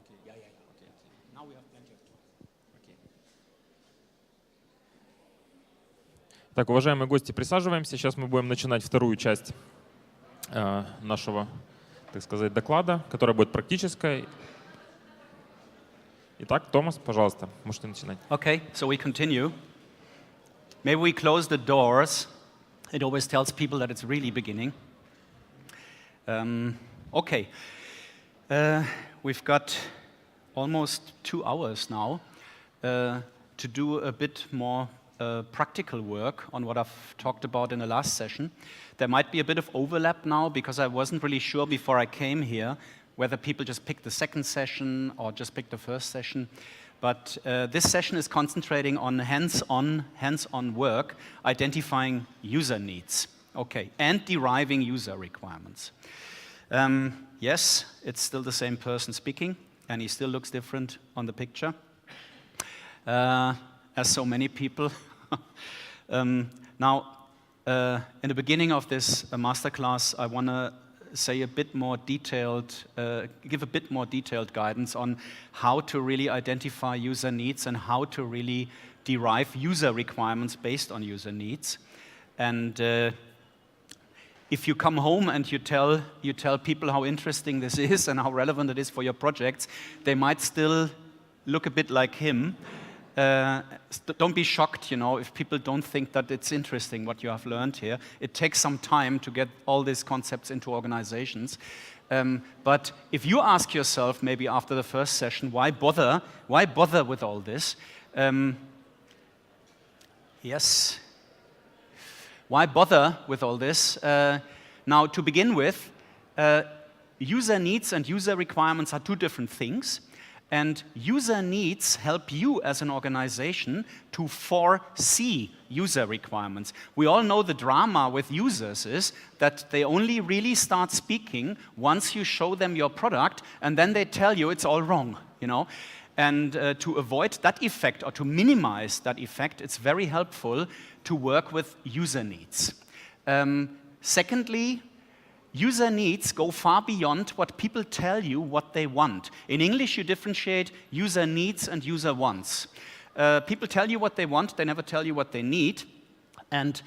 Okay. Yeah. Okay. Now we have plenty of time. Okay. Так, уважаемые гости, присаживаемся. Сейчас мы будем начинать вторую часть нашего, так сказать, доклада, которая будет практической. Итак, Томас, пожалуйста, можете начинать. Okay, so we continue. Maybe we close the doors. It always tells people that it's really beginning. Okay. We've got almost 2 hours now to do a bit more practical work on what I've talked about in the last session. There might be a bit of overlap now because I wasn't really sure before I came here whether people just picked the second session or just picked the first session. But this session is concentrating on hands-on work, identifying user needs, okay, and deriving user requirements. Yes, it's still the same person speaking, and he still looks different on the picture, as so many people. Now, in the beginning of this masterclass, I want to say a bit more detailed, give a bit more detailed guidance on how to really identify user needs and how to really derive user requirements based on user needs. And if you come home and you tell people how interesting this is and how relevant it is for your projects, they might still look a bit like him. Don't be shocked, if people don't think that it's interesting what you have learned here. It takes some time to get all these concepts into organizations. But if you ask yourself, maybe after the first session, why bother with all this? Yes. Why bother with all this? Now, to begin with, user needs and user requirements are two different things. And user needs help you as an organization to foresee user requirements. We all know the drama with users is that they only really start speaking once you show them your product, and then they tell you it's all wrong, And to avoid that effect or to minimize that effect, it's very helpful to work with user needs. Secondly, user needs go far beyond what people tell you what they want. In English, you differentiate user needs and user wants. People tell you what they want, they never tell you what they need. And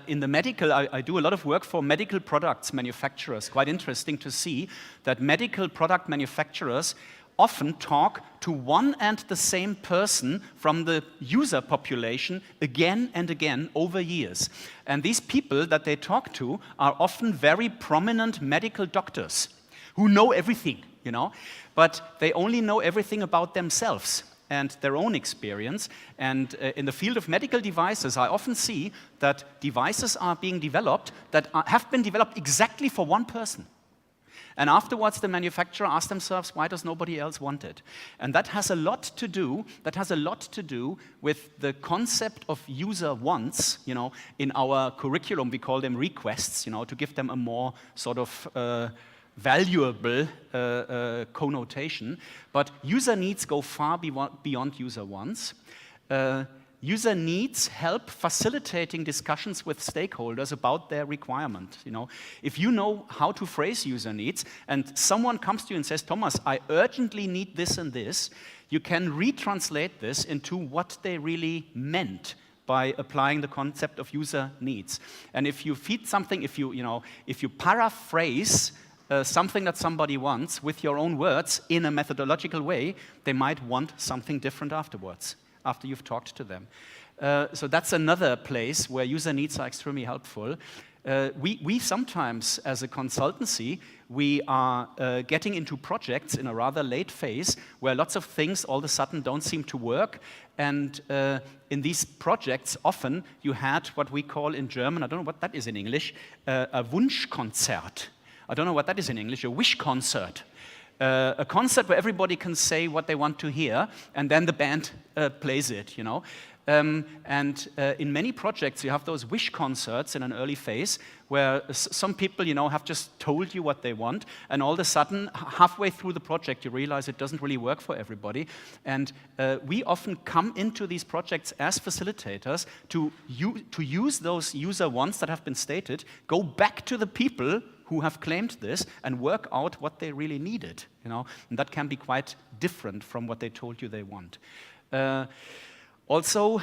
in the medical, I do a lot of work for medical products manufacturers. Quite interesting to see that medical product manufacturers often talk to one and the same person from the user population again and again over years. And these people that they talk to are often very prominent medical doctors who know everything, but they only know everything about themselves and their own experience. And in the field of medical devices, I often see that devices are being developed that have been developed exactly for one person. And afterwards, the manufacturer asks themselves, why does nobody else want it? And that has a lot to do with the concept of user wants. In our curriculum, we call them requests, to give them a more sort of valuable connotation. But user needs go far beyond user wants. User needs help facilitating discussions with stakeholders about their requirement. If you know how to phrase user needs and someone comes to you and says, Thomas, I urgently need this and this, you can retranslate this into what they really meant by applying the concept of user needs. And if you feed something, if you paraphrase something that somebody wants with your own words in a methodological way, they might want something different afterwards, after you've talked to them. So that's another place where user needs are extremely helpful. We sometimes, as a consultancy, we are getting into projects in a rather late phase where lots of things all of a sudden don't seem to work. And in these projects, often you had what we call in German, I don't know what that is in English, a Wunschkonzert. I don't know what that is in English, a wish concert. A concert where everybody can say what they want to hear, and then the band plays it, And in many projects, you have those wish concerts in an early phase where some people, have just told you what they want, and all of a sudden, halfway through the project, you realize it doesn't really work for everybody. And we often come into these projects as facilitators to use those user wants that have been stated, go back to the people who have claimed this and work out what they really needed, and that can be quite different from what they told you they want. Also,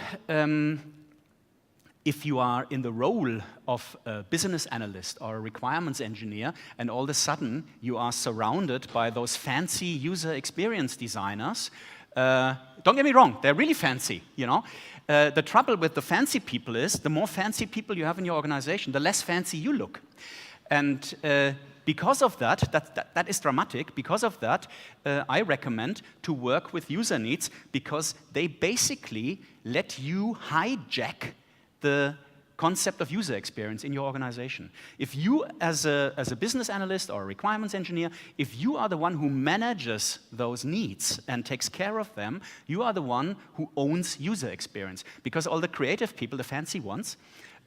if you are in the role of a business analyst or a requirements engineer, and all of a sudden you are surrounded by those fancy user experience designers, don't get me wrong, they're really fancy, The trouble with the fancy people is, the more fancy people you have in your organization, the less fancy you look. And because of that is dramatic. Because of that, I recommend to work with user needs, because they basically let you hijack the concept of user experience in your organization. If you, as a business analyst or a requirements engineer, if you are the one who manages those needs and takes care of them, you are the one who owns user experience. Because all the creative people, the fancy ones,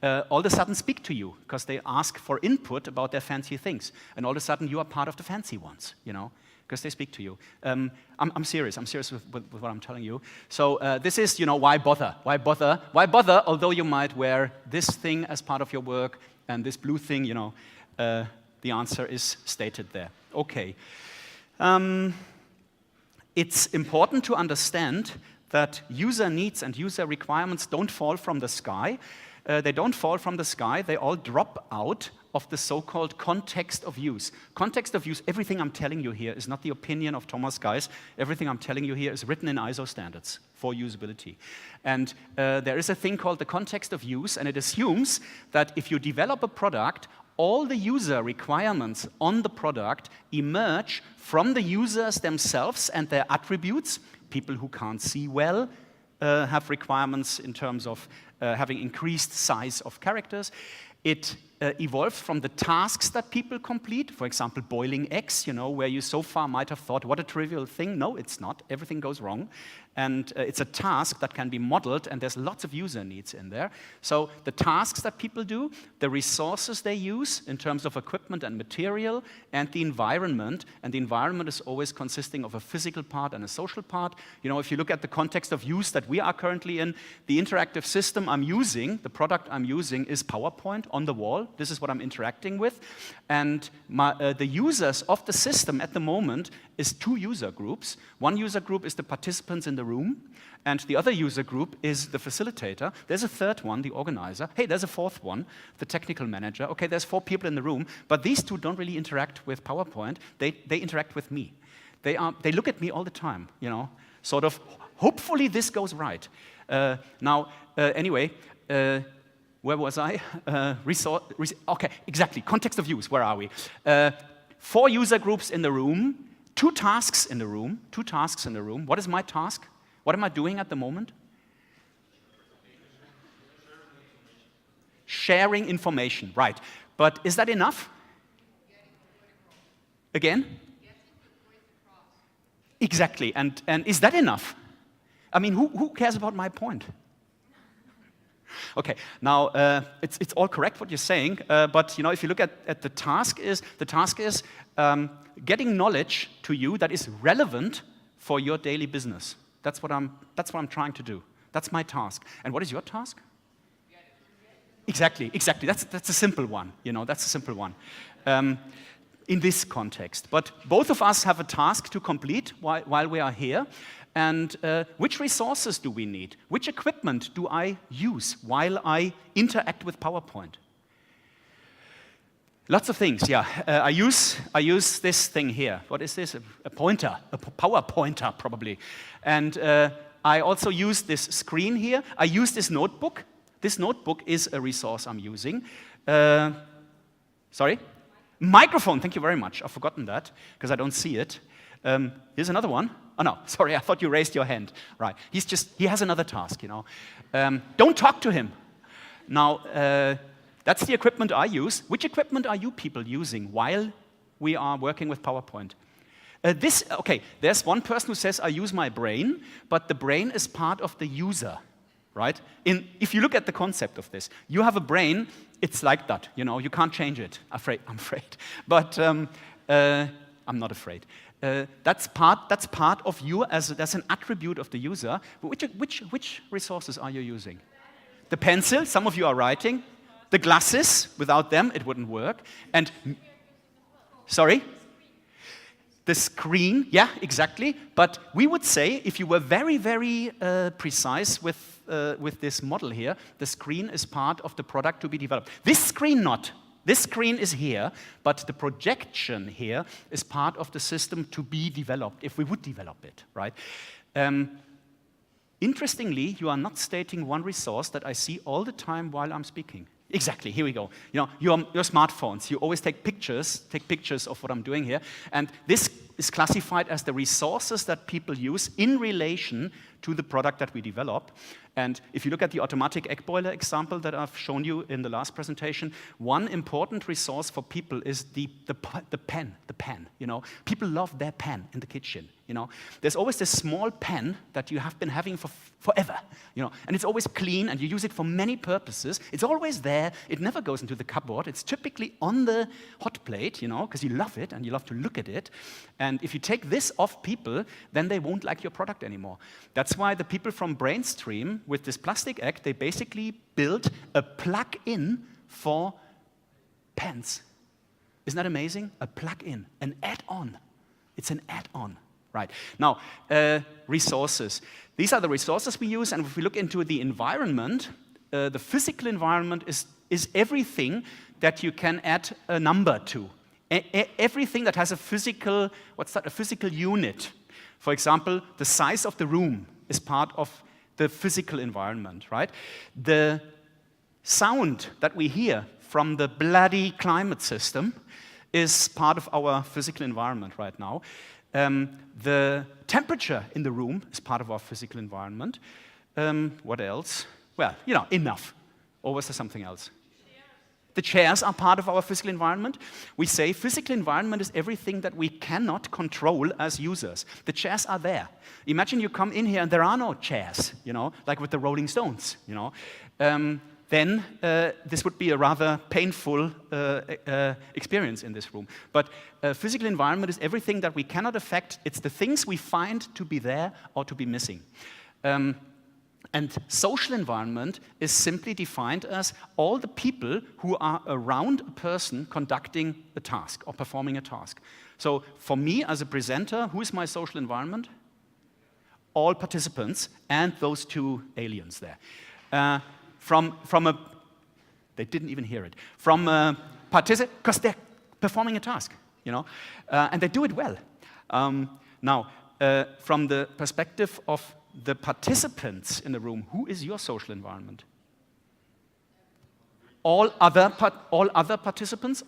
all of a sudden speak to you because they ask for input about their fancy things. And all of a sudden you are part of the fancy ones, because they speak to you. I'm serious. I'm serious with what I'm telling you. So this is, why bother? Why bother? Why bother? Although you might wear this thing as part of your work and this blue thing, the answer is stated there. Okay. It's important to understand that user needs and user requirements don't fall from the sky. They don't fall from the sky. They all drop out of the so-called context of use. Context of use, everything I'm telling you here is not the opinion of Thomas Geis. Everything I'm telling you here is written in ISO standards for usability. And there is a thing called the context of use, and it assumes that if you develop a product, all the user requirements on the product emerge from the users themselves and their attributes. People who can't see well have requirements in terms of having increased size of characters. It evolves from the tasks that people complete. For example, boiling eggs, where you so far might have thought, what a trivial thing. No, it's not. Everything goes wrong. And it's a task that can be modeled, and there's lots of user needs in there. So the tasks that people do, the resources they use in terms of equipment and material, and the environment. And the environment is always consisting of a physical part and a social part. If you look at the context of use that we are currently in, the interactive system I'm using, the product I'm using, is PowerPoint on the wall. This is what I'm interacting with. And the users of the system at the moment is two user groups. One user group is the participants in the room, and the other user group is the facilitator. There's a third one, the organizer. Hey, there's a fourth one, the technical manager. Okay, there's 4 people in the room, but these two don't really interact with PowerPoint. They interact with me. They look at me all the time, sort of, hopefully this goes right. Anyway, where was I? Okay, exactly, context of use, where are we? 4 user groups in the room, 2 tasks in the room, 2 tasks in the room. What is my task? What am I doing at the moment? Sharing information, right. But is that enough? Again? Exactly, and is that enough? I mean, who cares about my point? Okay, now it's all correct what you're saying, but if you look at the task is getting knowledge to you that is relevant for your daily business. That's what I'm trying to do. That's my task. And what is your task? Exactly. That's a simple one. That's a simple one. In this context, but both of us have a task to complete while we are here. And which resources do we need? Which equipment do I use while I interact with PowerPoint? Lots of things, yeah. I use this thing here. What is this? A pointer, a power pointer, probably. And I also use this screen here. I use this notebook. This notebook is a resource I'm using. Sorry? Microphone, thank you very much. I've forgotten that, because I don't see it. Here's another one. Oh, no, sorry, I thought you raised your hand. Right, he has another task, Don't talk to him. Now, that's the equipment I use. Which equipment are you people using while we are working with PowerPoint? Okay, there's one person who says, I use my brain, but the brain is part of the user, right? If you look at the concept of this, you have a brain, it's like that, you can't change it. I'm afraid. But I'm not afraid. That's part of you that's an attribute of the user. Which resources are you using? The pencil, some of you are writing. The glasses, without them, it wouldn't work. And Sorry? The screen, yeah, exactly. But we would say, if you were very, very precise with this model here, the screen is part of the product to be developed. This screen not. This screen is here, but the projection here is part of the system to be developed, if we would develop it, right? Interestingly, you are not stating one resource that I see all the time while I'm speaking. Exactly, here we go. You know, your smartphones, you always take pictures of what I'm doing here, and this is classified as the resources that people use in relation to the product that we develop. And if you look at the automatic egg boiler example that I've shown you in the last presentation, one important resource for people is the pen, you know. People love their pen in the kitchen, you know. There's always this small pen that you have been having for forever, you know, and it's always clean and you use it for many purposes. It's always there. It never goes into the cupboard. It's typically on the hot plate, you know, because you love it and you love to look at it. And if you take this off people, then they won't like your product anymore. That's why the people from Brainstream, with this plastic egg, they basically built a plug-in for pens. Isn't that amazing? A plug-in, an add-on. It's an add-on, right? Now, resources. These are the resources we use, and if we look into the environment, the physical environment is everything that you can add a number to. Everything that has a physical, a physical unit. For example, the size of the room is part of the physical environment, right? The sound that we hear from the bloody climate system is part of our physical environment right now. The temperature in the room is part of our physical environment. What else? Well, you know, enough. Or was there something else? The chairs are part of our physical environment. We say physical environment is everything that we cannot control as users. The chairs are there. Imagine you come in here and there are no chairs, you know, like with the Rolling Stones, you know. Then this would be a rather painful experience in this room. But physical environment is everything that we cannot affect. It's the things we find to be there or to be missing. And social environment is simply defined as all the people who are around a person conducting a task or performing a task. So for me as a presenter, who is my social environment? All participants and those two aliens there. They didn't even hear it. From a participant, because they're performing a task, you know, and they do it well. Now, from the perspective of the participants in the room, who is your social environment? All other participants,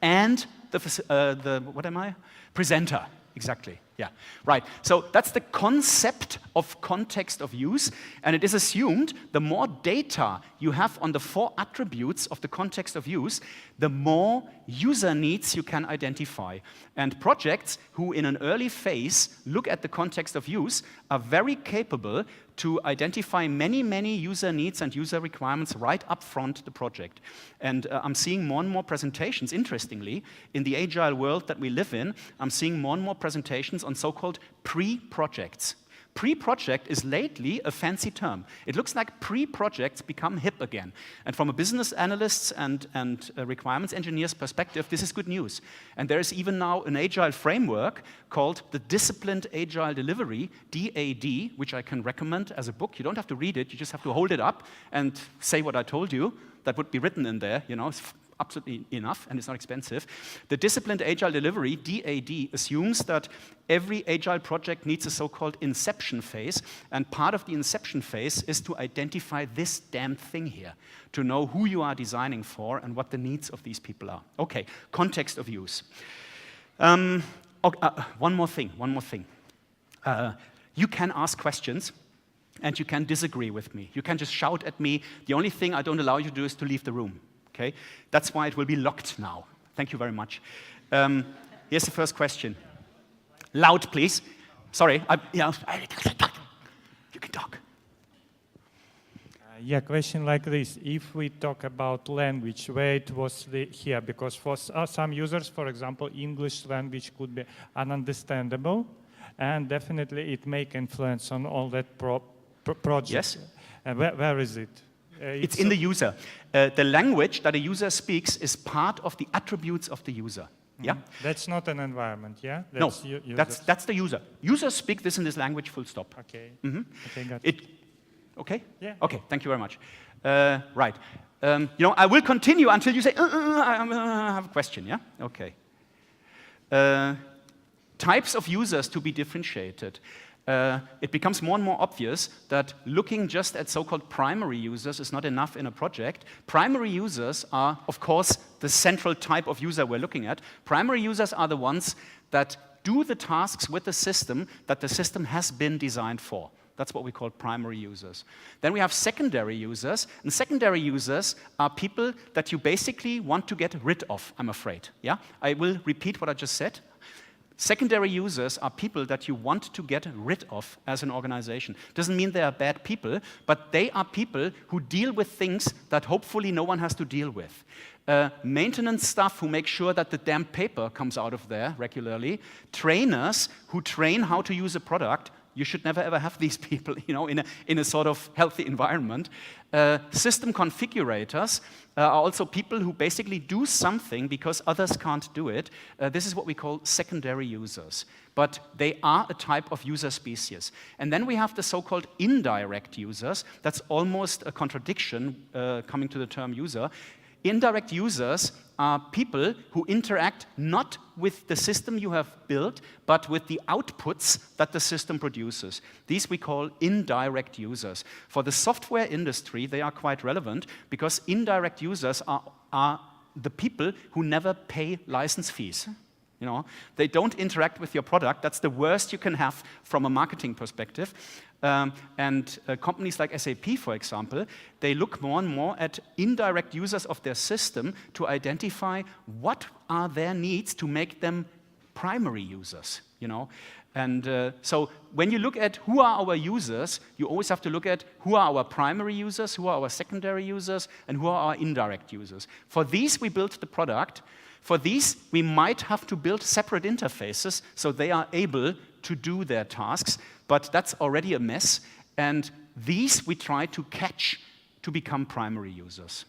and the presenter. Exactly, yeah, right. So that's the concept of context of use, and it is assumed the more data you have on the 4 attributes of the context of use, the more user needs you can identify. And projects who in an early phase look at the context of use are very capable to identify many, many user needs and user requirements right up front the project. And I'm seeing more and more presentations, interestingly, in the agile world that we live in, I'm seeing more and more presentations on so-called pre-projects. Pre-project is lately a fancy term. It looks like pre-projects become hip again. And from a business analyst's and requirements engineer's perspective, this is good news. And there is even now an agile framework called the Disciplined Agile Delivery, DAD, which I can recommend as a book. You don't have to read it, you just have to hold it up and say what I told you. That would be written in there, you know. It's absolutely enough, and it's not expensive. The Disciplined Agile Delivery, DAD, assumes that every agile project needs a so-called inception phase, and part of the inception phase is to identify this damn thing here, to know who you are designing for and what the needs of these people are. Okay, context of use. One more thing. You can ask questions, and you can disagree with me. You can just shout at me. The only thing I don't allow you to do is to leave the room. Okay? That's why it will be locked now. Thank you very much. Here's the first question. Loud, please. Sorry. You can talk. Yeah, question like this. If we talk about language, where it was here, because for some users, for example, English language could be ununderstandable, and definitely it make influence on all that project. Yes. Where is it? It's in the user. The language that a user speaks is part of the attributes of the user. Yeah? That's not an environment, yeah? No, Users. that's the user. Users speak this in this language, full stop. Okay. Mhm. Okay, got it. Okay? Yeah. Okay, thank you very much. Right. I will continue until you say, I have a question, yeah? Okay. Types of users to be differentiated. It becomes more and more obvious that looking just at so-called primary users is not enough in a project. Primary users are, of course, the central type of user we're looking at. Primary users are the ones that do the tasks with the system that the system has been designed for. That's what we call primary users. Then we have secondary users, and secondary users are people that you basically want to get rid of, I'm afraid. Yeah? I will repeat what I just said. Secondary users are people that you want to get rid of as an organization. Doesn't mean they are bad people, but they are people who deal with things that hopefully no one has to deal with. Maintenance staff who make sure that the damn paper comes out of there regularly. Trainers who train how to use a product. You should never ever have these people, in a sort of healthy environment. System configurators are also people who basically do something because others can't do it. This is what we call secondary users. But they are a type of user species. And then we have the so-called indirect users. That's almost a contradiction coming to the term user. Indirect users are people who interact not with the system you have built, but with the outputs that the system produces. These we call indirect users. For the software industry, they are quite relevant because indirect users are the people who never pay license fees. They don't interact with your product. That's the worst you can have from a marketing perspective. Companies like SAP, for example, they look more and more at indirect users of their system to identify what are their needs to make them primary users. So when you look at who are our users, you always have to look at who are our primary users, who are our secondary users, and who are our indirect users. For these, we built the product. For these, we might have to build separate interfaces so they are able to do their tasks, but that's already a mess. And these we try to catch to become primary users.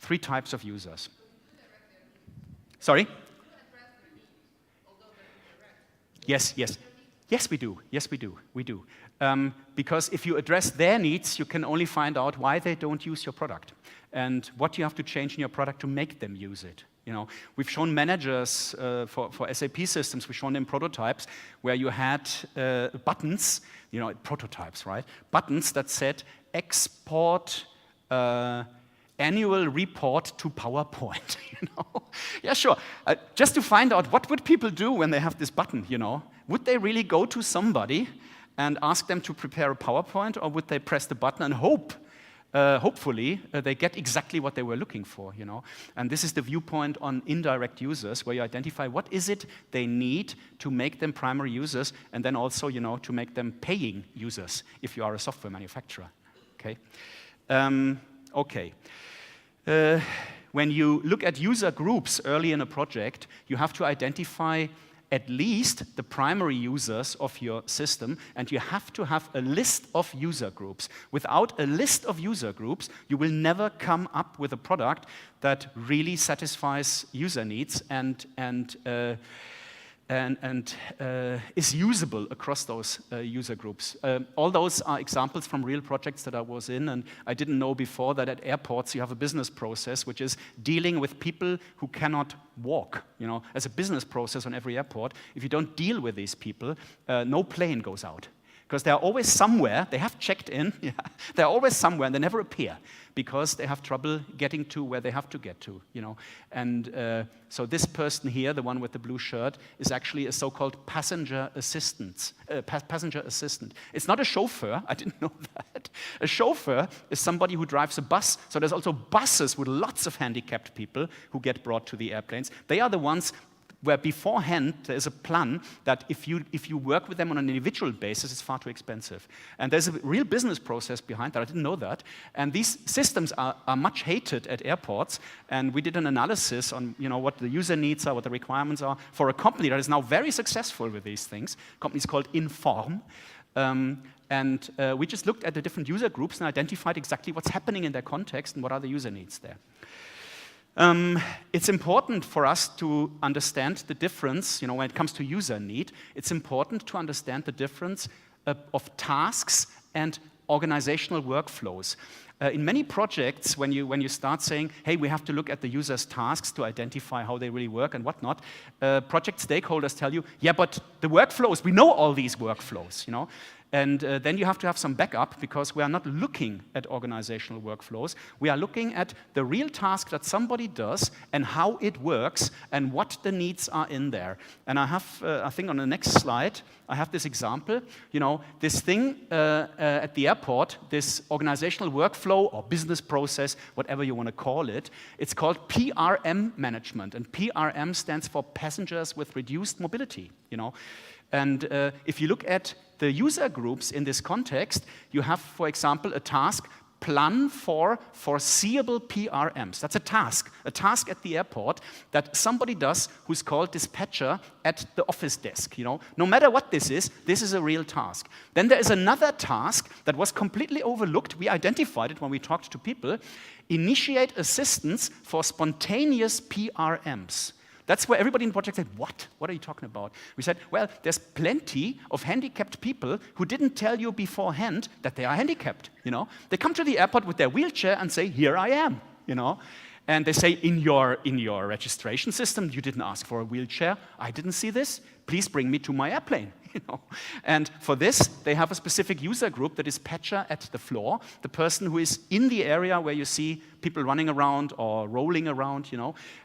3 types of users. Sorry? Yes, we do. Yes, we do. We do. Because if you address their needs, you can only find out why they don't use your product and what you have to change in your product to make them use it. We've shown managers for SAP systems, we've shown them prototypes where you had buttons, prototypes, right? Buttons that said export annual report to PowerPoint, Yeah, sure. Just to find out what would people do when they have this button, Would they really go to somebody and ask them to prepare a PowerPoint, or would they press the button and hopefully, they get exactly what they were looking for, And this is the viewpoint on indirect users, where you identify what is it they need to make them primary users, and then also, to make them paying users if you are a software manufacturer, okay? When you look at user groups early in a project, you have to identify at least the primary users of your system, and you have to have a list of user groups. Without a list of user groups, you will never come up with a product that really satisfies user needs and is usable across those user groups. All those are examples from real projects that I was in, and I didn't know before that at airports you have a business process which is dealing with people who cannot walk. As a business process on every airport, if you don't deal with these people, no plane goes out. Because they are always somewhere, they have checked in, they're always somewhere and they never appear because they have trouble getting to where they have to get to, And so this person here, the one with the blue shirt, is actually a so-called passenger assistant. It's not a chauffeur, I didn't know that. A chauffeur is somebody who drives a bus, so there's also buses with lots of handicapped people who get brought to the airplanes. They are the ones where beforehand there is a plan that if you work with them on an individual basis, it's far too expensive. And there's a real business process behind that. I didn't know that. And these systems are much hated at airports. And we did an analysis on what the user needs are, what the requirements are for a company that is now very successful with these things. A company is called Inform. And we just looked at the different user groups and identified exactly what's happening in their context and what are the user needs there. It's important for us to understand the difference, when it comes to user need, it's important to understand the difference of tasks and organizational workflows. In many projects, when you start saying, hey, we have to look at the user's tasks to identify how they really work and whatnot, project stakeholders tell you, yeah, but the workflows, we know all these workflows, And then you have to have some backup because we are not looking at organizational workflows. We are looking at the real task that somebody does and how it works and what the needs are in there. And I have, I think on the next slide, I have this example. This thing at the airport, this organizational workflow or business process, whatever you want to call it, it's called PRM management. And PRM stands for Passengers with Reduced Mobility, And if you look at the user groups in this context, you have, for example, a task, plan for foreseeable PRMs. That's a task at the airport that somebody does who's called dispatcher at the office desk. No matter what this is a real task. Then there is another task that was completely overlooked. We identified it when we talked to people. Initiate assistance for spontaneous PRMs. That's where everybody in the project said, what? What are you talking about? We said, well, there's plenty of handicapped people who didn't tell you beforehand that they are handicapped, They come to the airport with their wheelchair and say, here I am, And they say, in your registration system, you didn't ask for a wheelchair. I didn't see this. Please bring me to my airplane. And for this, they have a specific user group, the dispatcher at the floor, the person who is in the area where you see people running around or rolling around,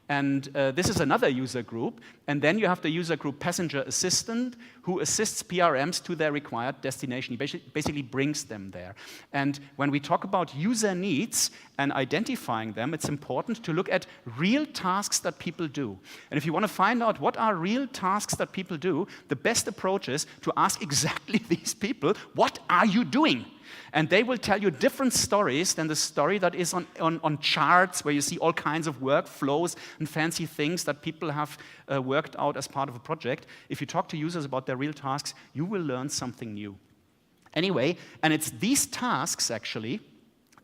And this is another user group. And then you have the user group passenger assistant who assists PRMs to their required destination. He basically brings them there. And when we talk about user needs and identifying them, it's important to look at real tasks that people do. And if you want to find out what are real tasks that people do, the best approach is to ask exactly these people, what are you doing? And they will tell you different stories than the story that is on charts where you see all kinds of workflows and fancy things that people have worked out as part of a project. If you talk to users about their real tasks, you will learn something new. Anyway, and it's these tasks actually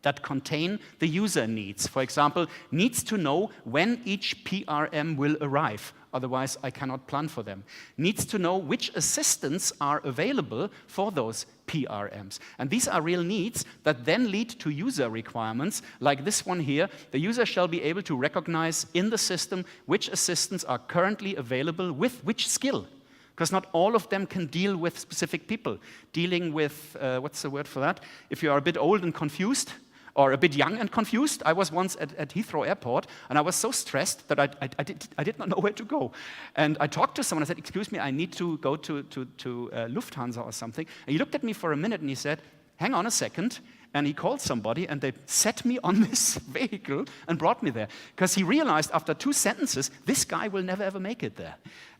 that contain the user needs. For example, needs to know when each PRM will arrive. Otherwise, I cannot plan for them. Needs to know which assistants are available for those PRMs. And these are real needs that then lead to user requirements, like this one here. The user shall be able to recognize in the system which assistants are currently available with which skill. Because not all of them can deal with specific people. Dealing with, what's the word for that? If you are a bit old and confused, or a bit young and confused. I was once at Heathrow Airport, and I was so stressed that I did not know where to go. And I talked to someone, I said, excuse me, I need to go to Lufthansa or something. And he looked at me for a minute and he said, hang on a second. And he called somebody, and they set me on this vehicle and brought me there. Because he realized after 2 sentences, this guy will never ever make it there.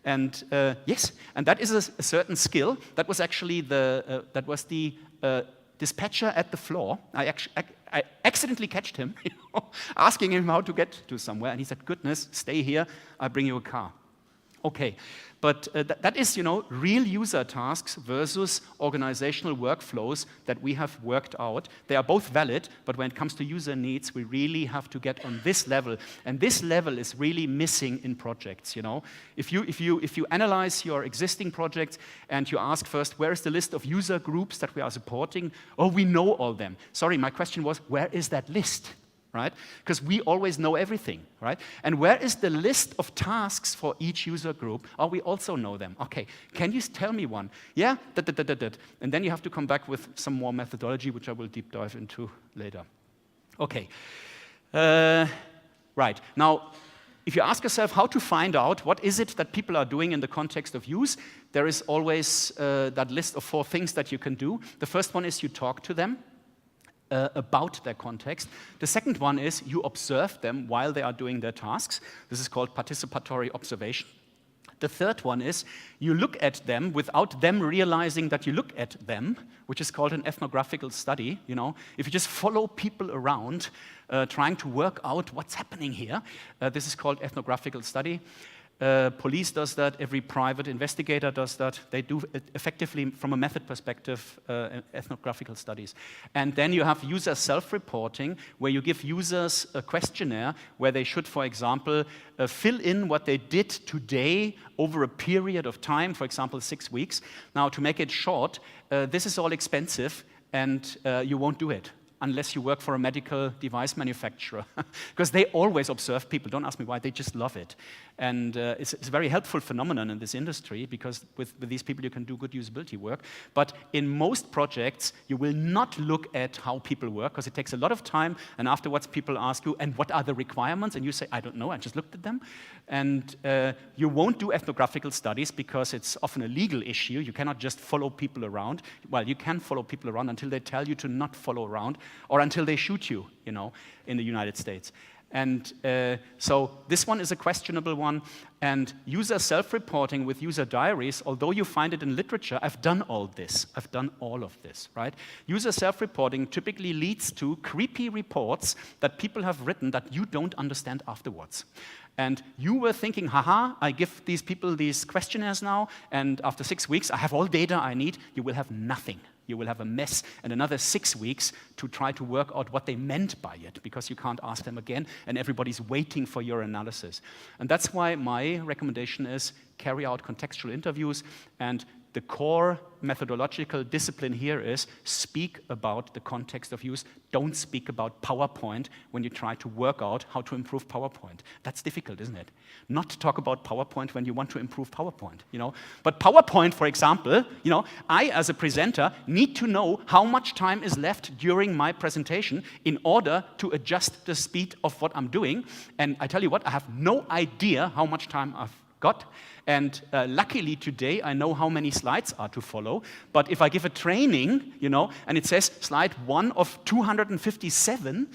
And yes, and that is a certain skill. That was actually the dispatcher at the floor. I accidentally catched him, asking him how to get to somewhere. And he said, goodness, stay here, I'll bring you a car. Okay, but that is, real user tasks versus organizational workflows that we have worked out. They are both valid, but when it comes to user needs, we really have to get on this level. And this level is really missing in projects, If you analyze your existing projects and you ask first, where is the list of user groups that we are supporting? Oh, we know all them. Sorry, my question was, where is that list? Right? Because we always know everything, right? And where is the list of tasks for each user group? Oh, we also know them. Okay, can you tell me one? Yeah, and then you have to come back with some more methodology, which I will deep dive into later. Okay, right. Now, if you ask yourself how to find out what is it that people are doing in the context of use, there is always that list of 4 things that you can do. The first one is you talk to them. About their context. The second one is you observe them while they are doing their tasks. This is called participatory observation. The third one is you look at them without them realizing that you look at them, which is called an ethnographical study. If you just follow people around trying to work out what's happening here, this is called ethnographical study. Police does that, every private investigator does that. They do it effectively, from a method perspective, ethnographical studies. And then you have user self-reporting, where you give users a questionnaire where they should, for example, fill in what they did today over a period of time, for example, 6 weeks. Now, to make it short, this is all expensive, and you won't do it unless you work for a medical device manufacturer, because they always observe people. Don't ask me why, they just love it. And it's a very helpful phenomenon in this industry, because with these people you can do good usability work. But in most projects, you will not look at how people work, because it takes a lot of time, and afterwards people ask you, and what are the requirements? And you say, I don't know, I just looked at them. And you won't do ethnographical studies, because it's often a legal issue. You cannot just follow people around. Well, you can follow people around until they tell you to not follow around, or until they shoot you, in the United States. And so this one is a questionable one. And user self-reporting with user diaries, although you find it in literature, I've done all this. I've done all of this, right? User self-reporting typically leads to creepy reports that people have written that you don't understand afterwards. And you were thinking, haha, I give these people these questionnaires now, and after 6 weeks, I have all data I need. You will have nothing. You will have a mess and another 6 weeks to try to work out what they meant by it, because you can't ask them again, and everybody's waiting for your analysis. And that's why my recommendation is carry out contextual interviews, and the core methodological discipline here is speak about the context of use. Don't speak about PowerPoint when you try to work out how to improve PowerPoint. That's difficult, isn't it? Not to talk about PowerPoint when you want to improve PowerPoint, But PowerPoint, for example, I, as a presenter, need to know how much time is left during my presentation in order to adjust the speed of what I'm doing. And I tell you what, I have no idea how much time I've got. And luckily today, I know how many slides are to follow. But if I give a training, and it says slide 1 of 257,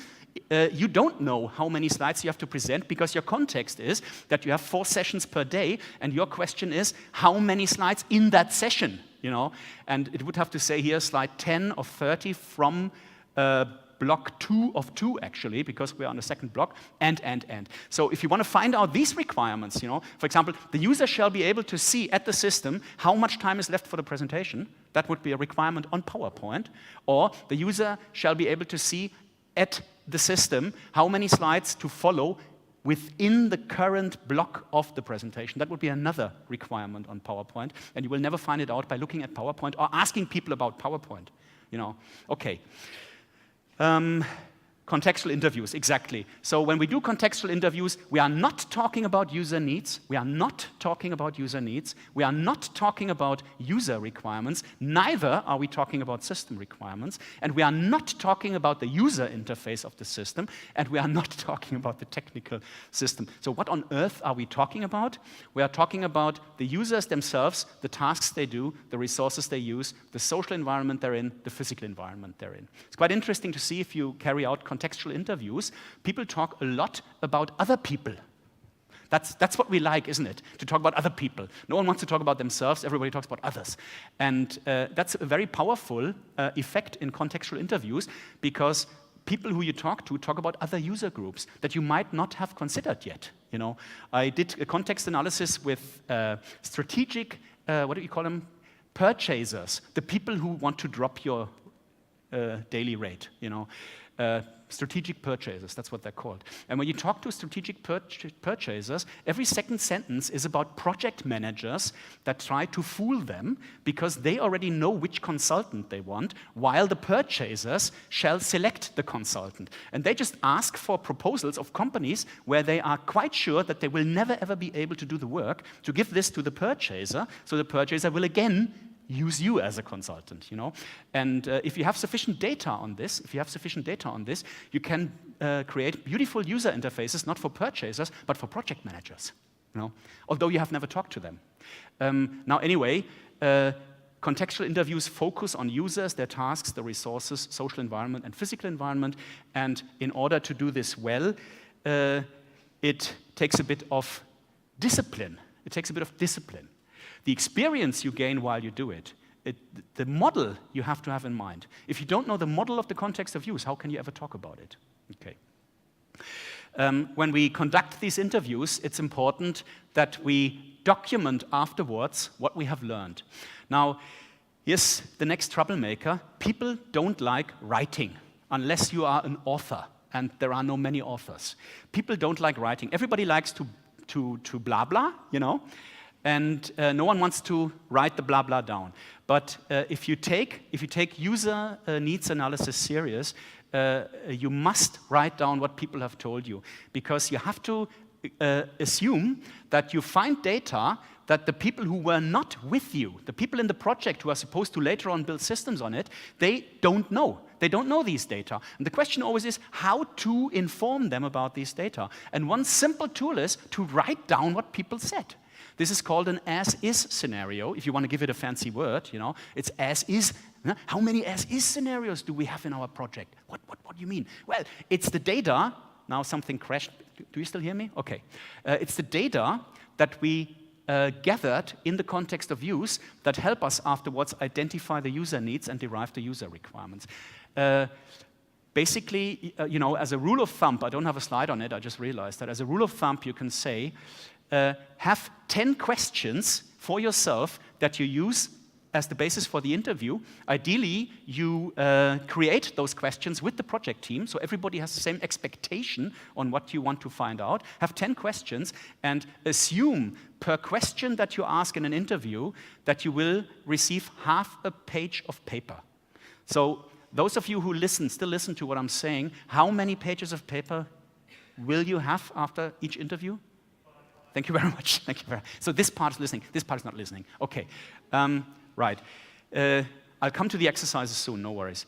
you don't know how many slides you have to present, because your context is that you have 4 sessions per day, and your question is how many slides in that session, And it would have to say here slide 10 of 30 from block 2 of 2, actually, because we're on the second block, and. So if you want to find out these requirements, for example, the user shall be able to see at the system how much time is left for the presentation. That would be a requirement on PowerPoint. Or the user shall be able to see at the system how many slides to follow within the current block of the presentation. That would be another requirement on PowerPoint. And you will never find it out by looking at PowerPoint or asking people about PowerPoint. Okay. Contextual interviews, exactly. So when we do contextual interviews, we are not talking about user needs. We are not talking about user needs. We are not talking about user requirements. Neither are we talking about system requirements. And we are not talking about the user interface of the system. And we are not talking about the technical system. So what on earth are we talking about? We are talking about the users themselves, the tasks they do, the resources they use, the social environment they're in, the physical environment they're in. It's quite interesting to see, if you carry out contextual interviews, people talk a lot about other people. That's what we like, isn't it? To talk about other people. No one wants to talk about themselves, everybody talks about others. And that's a very powerful effect in contextual interviews, because people who you talk to talk about other user groups that you might not have considered yet. I did a context analysis with strategic, what do you call them? Purchasers, the people who want to drop your daily rate, strategic purchasers, that's what they're called. And when you talk to strategic purchasers, every second sentence is about project managers that try to fool them, because they already know which consultant they want, while the purchasers shall select the consultant. And they just ask for proposals of companies where they are quite sure that they will never ever be able to do the work, to give this to the purchaser, so the purchaser will again use you as a consultant, And if you have sufficient data on this, you can create beautiful user interfaces, not for purchasers, but for project managers, although you have never talked to them. Now, anyway, contextual interviews focus on users, their tasks, the resources, social environment, and physical environment. And in order to do this well, it takes a bit of discipline. The experience you gain while you do it, the model you have to have in mind. If you don't know the model of the context of use, how can you ever talk about it? Okay. When we conduct these interviews, it's important that we document afterwards what we have learned. Now, here's the next troublemaker. People don't like writing unless you are an author, and there are no many authors. People don't like writing. Everybody likes to blah blah, you know, and no one wants to write the blah blah down. But if you take user needs analysis serious, you must write down what people have told you, because you have to assume that you find data that the people who were not with you, the people in the project who are supposed to later on build systems on it, they don't know. They don't know these data. And the question always is how to inform them about these data. And one simple tool is to write down what people said. This is called an as-is scenario. If you want to give it a fancy word, you know, it's as-is. How many as-is scenarios do we have in our project? What do you mean? Well, it's the data. Now something crashed. Do you still hear me? Okay. It's the data that we gathered in the context of use that help us afterwards identify the user needs and derive the user requirements. Basically, you know, as a rule of thumb, I don't have a slide on it, I just realized that as a rule of thumb, you can say, have 10 questions for yourself that you use as the basis for the interview. Ideally, you create those questions with the project team, so everybody has the same expectation on what you want to find out. Have 10 questions, and assume per question that you ask in an interview that you will receive half a page of paper. So those of you who still listen to what I'm saying, how many pages of paper will you have after each interview? Thank you very much. Thank you very much. So this part is listening. This part is not listening. Okay. Right. I'll come to the exercises soon, no worries.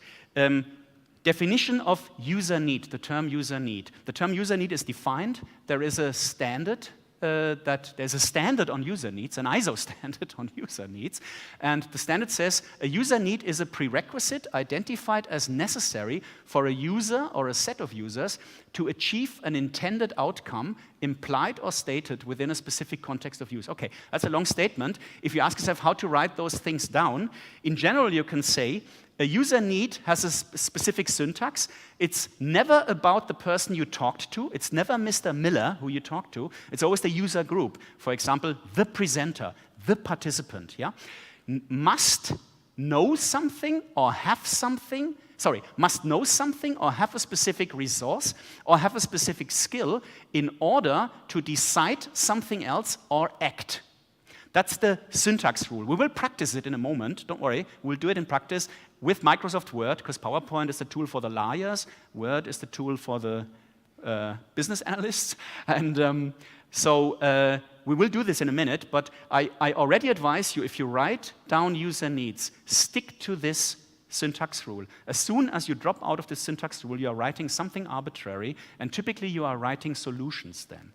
Definition of user need, the term user need. The term user need is defined. There is a standard there's a standard on user needs, an ISO standard on user needs, and the standard says a user need is a prerequisite identified as necessary for a user or a set of users to achieve an intended outcome implied or stated within a specific context of use. Okay, that's a long statement. If you ask yourself how to write those things down, in general you can say a user need has a specific syntax. It's never about the person you talked to. It's never Mr. Miller who you talked to. It's always the user group. For example, the presenter, the participant, yeah? Must know something or have something, must know something or have a specific resource or have a specific skill in order to decide something else or act. That's the syntax rule. We will practice it in a moment, don't worry. We'll do it in practice with Microsoft Word, because PowerPoint is the tool for the liars, Word is the tool for the business analysts. And so we will do this in a minute, but I already advise you, if you write down user needs, stick to this syntax rule. As soon as you drop out of the syntax rule, you are writing something arbitrary, and typically you are writing solutions then.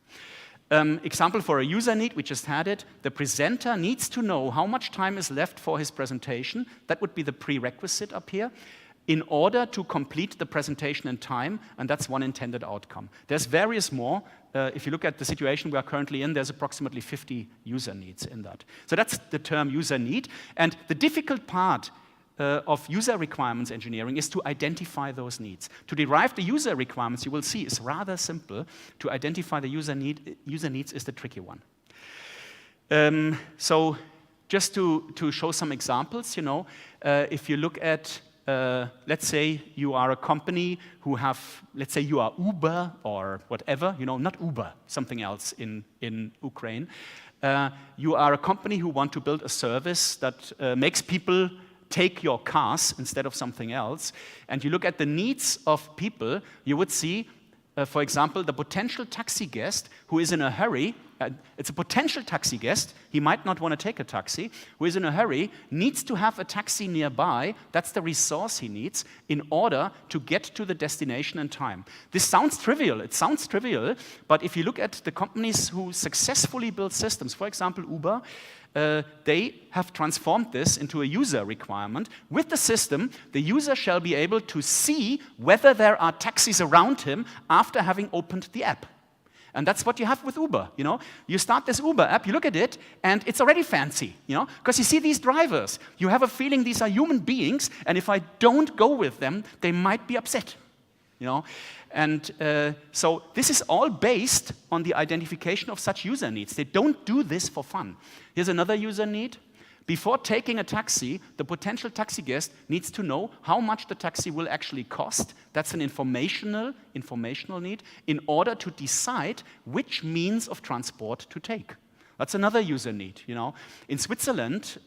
Example for a user need, we just had it. The presenter needs to know how much time is left for his presentation. That would be the prerequisite up here, in order to complete the presentation in time, and that's one intended outcome. There's various more. If you look at the situation we are currently in, there's approximately 50 user needs in that. So that's the term user need. And the difficult part of user requirements engineering is to identify those needs. To derive the user requirements, you will see, is rather simple. To identify the user needs is the tricky one. So just to show some examples, you know, if you look at, let's say you are a company who have, let's say you are Uber or whatever, you know, not Uber, something else in Ukraine. You are a company who want to build a service that makes people take your cars instead of something else, and you look at the needs of people, you would see, for example, the potential taxi guest who is in a hurry. It's a potential taxi guest, he might not want to take a taxi, who is in a hurry, needs to have a taxi nearby, that's the resource he needs, in order to get to the destination in time. This sounds trivial, but if you look at the companies who successfully build systems, for example, Uber, they have transformed this into a user requirement. With the system, the user shall be able to see whether there are taxis around him after having opened the app. And that's what you have with Uber, you know. You start this Uber app, you look at it, and it's already fancy, you know, because you see these drivers. You have a feeling these are human beings, and if I don't go with them, they might be upset. you know? And so this is all based on the identification of such user needs. They don't do this for fun. Here's another user need. Before taking a taxi, the potential taxi guest needs to know how much the taxi will actually cost. That's an informational need in order to decide which means of transport to take. That's another user need, you know. In Switzerland,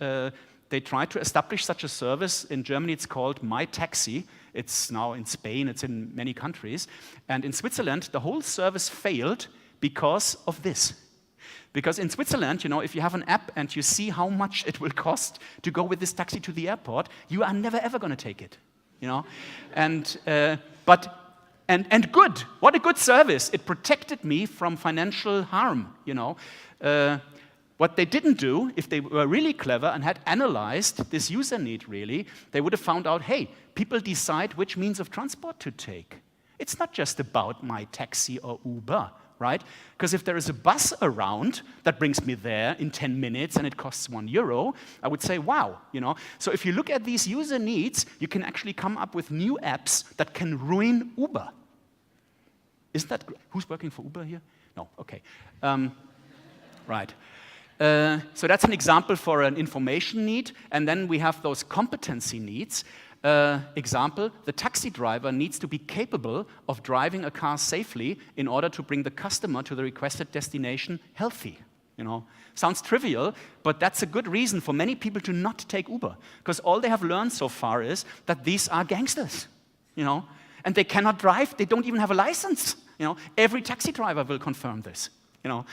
they tried to establish such a service. In Germany, it's called My Taxi. It's now in Spain, it's in many countries. And in Switzerland, the whole service failed because of this. Because in Switzerland, you know, if you have an app and you see how much it will cost to go with this taxi to the airport, you are never ever going to take it, you know. And good, what a good service! It protected me from financial harm, you know. What they didn't do, if they were really clever and had analyzed this user need really, they would have found out, hey, people decide which means of transport to take. It's not just about My Taxi or Uber. Right? Because if there is a bus around that brings me there in 10 minutes and it costs €1, I would say, wow, you know. So if you look at these user needs, you can actually come up with new apps that can ruin Uber. Isn't that, who's working for Uber here? No, okay. Right. So that's an example for an information need, and then we have those competency needs. Example, the taxi driver needs to be capable of driving a car safely in order to bring the customer to the requested destination healthy. You know, sounds trivial, but that's a good reason for many people to not take Uber, because all they have learned so far is that these are gangsters, you know, and they cannot drive, they don't even have a license. You know, every taxi driver will confirm this. You know,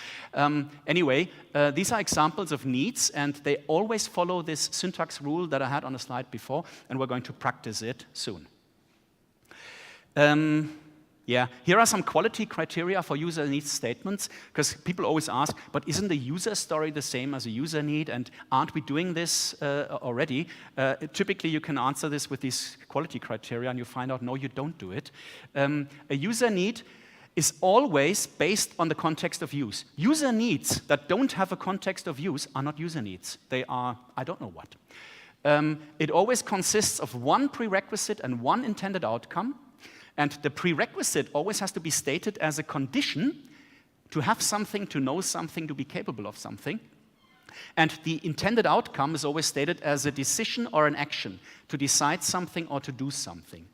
anyway, these are examples of needs, and they always follow this syntax rule that I had on the slide before, and we're going to practice it soon. Yeah, here are some quality criteria for user needs statements, because people always ask, but isn't the user story the same as a user need, and aren't we doing this already? Typically, you can answer this with these quality criteria, and you find out, no, you don't do it. A user need is always based on the context of use. User needs that don't have a context of use are not user needs. They are, I don't know what. It always consists of one prerequisite and one intended outcome, and the prerequisite always has to be stated as a condition to have something, to know something, to be capable of something. And the intended outcome is always stated as a decision or an action, to decide something or to do something.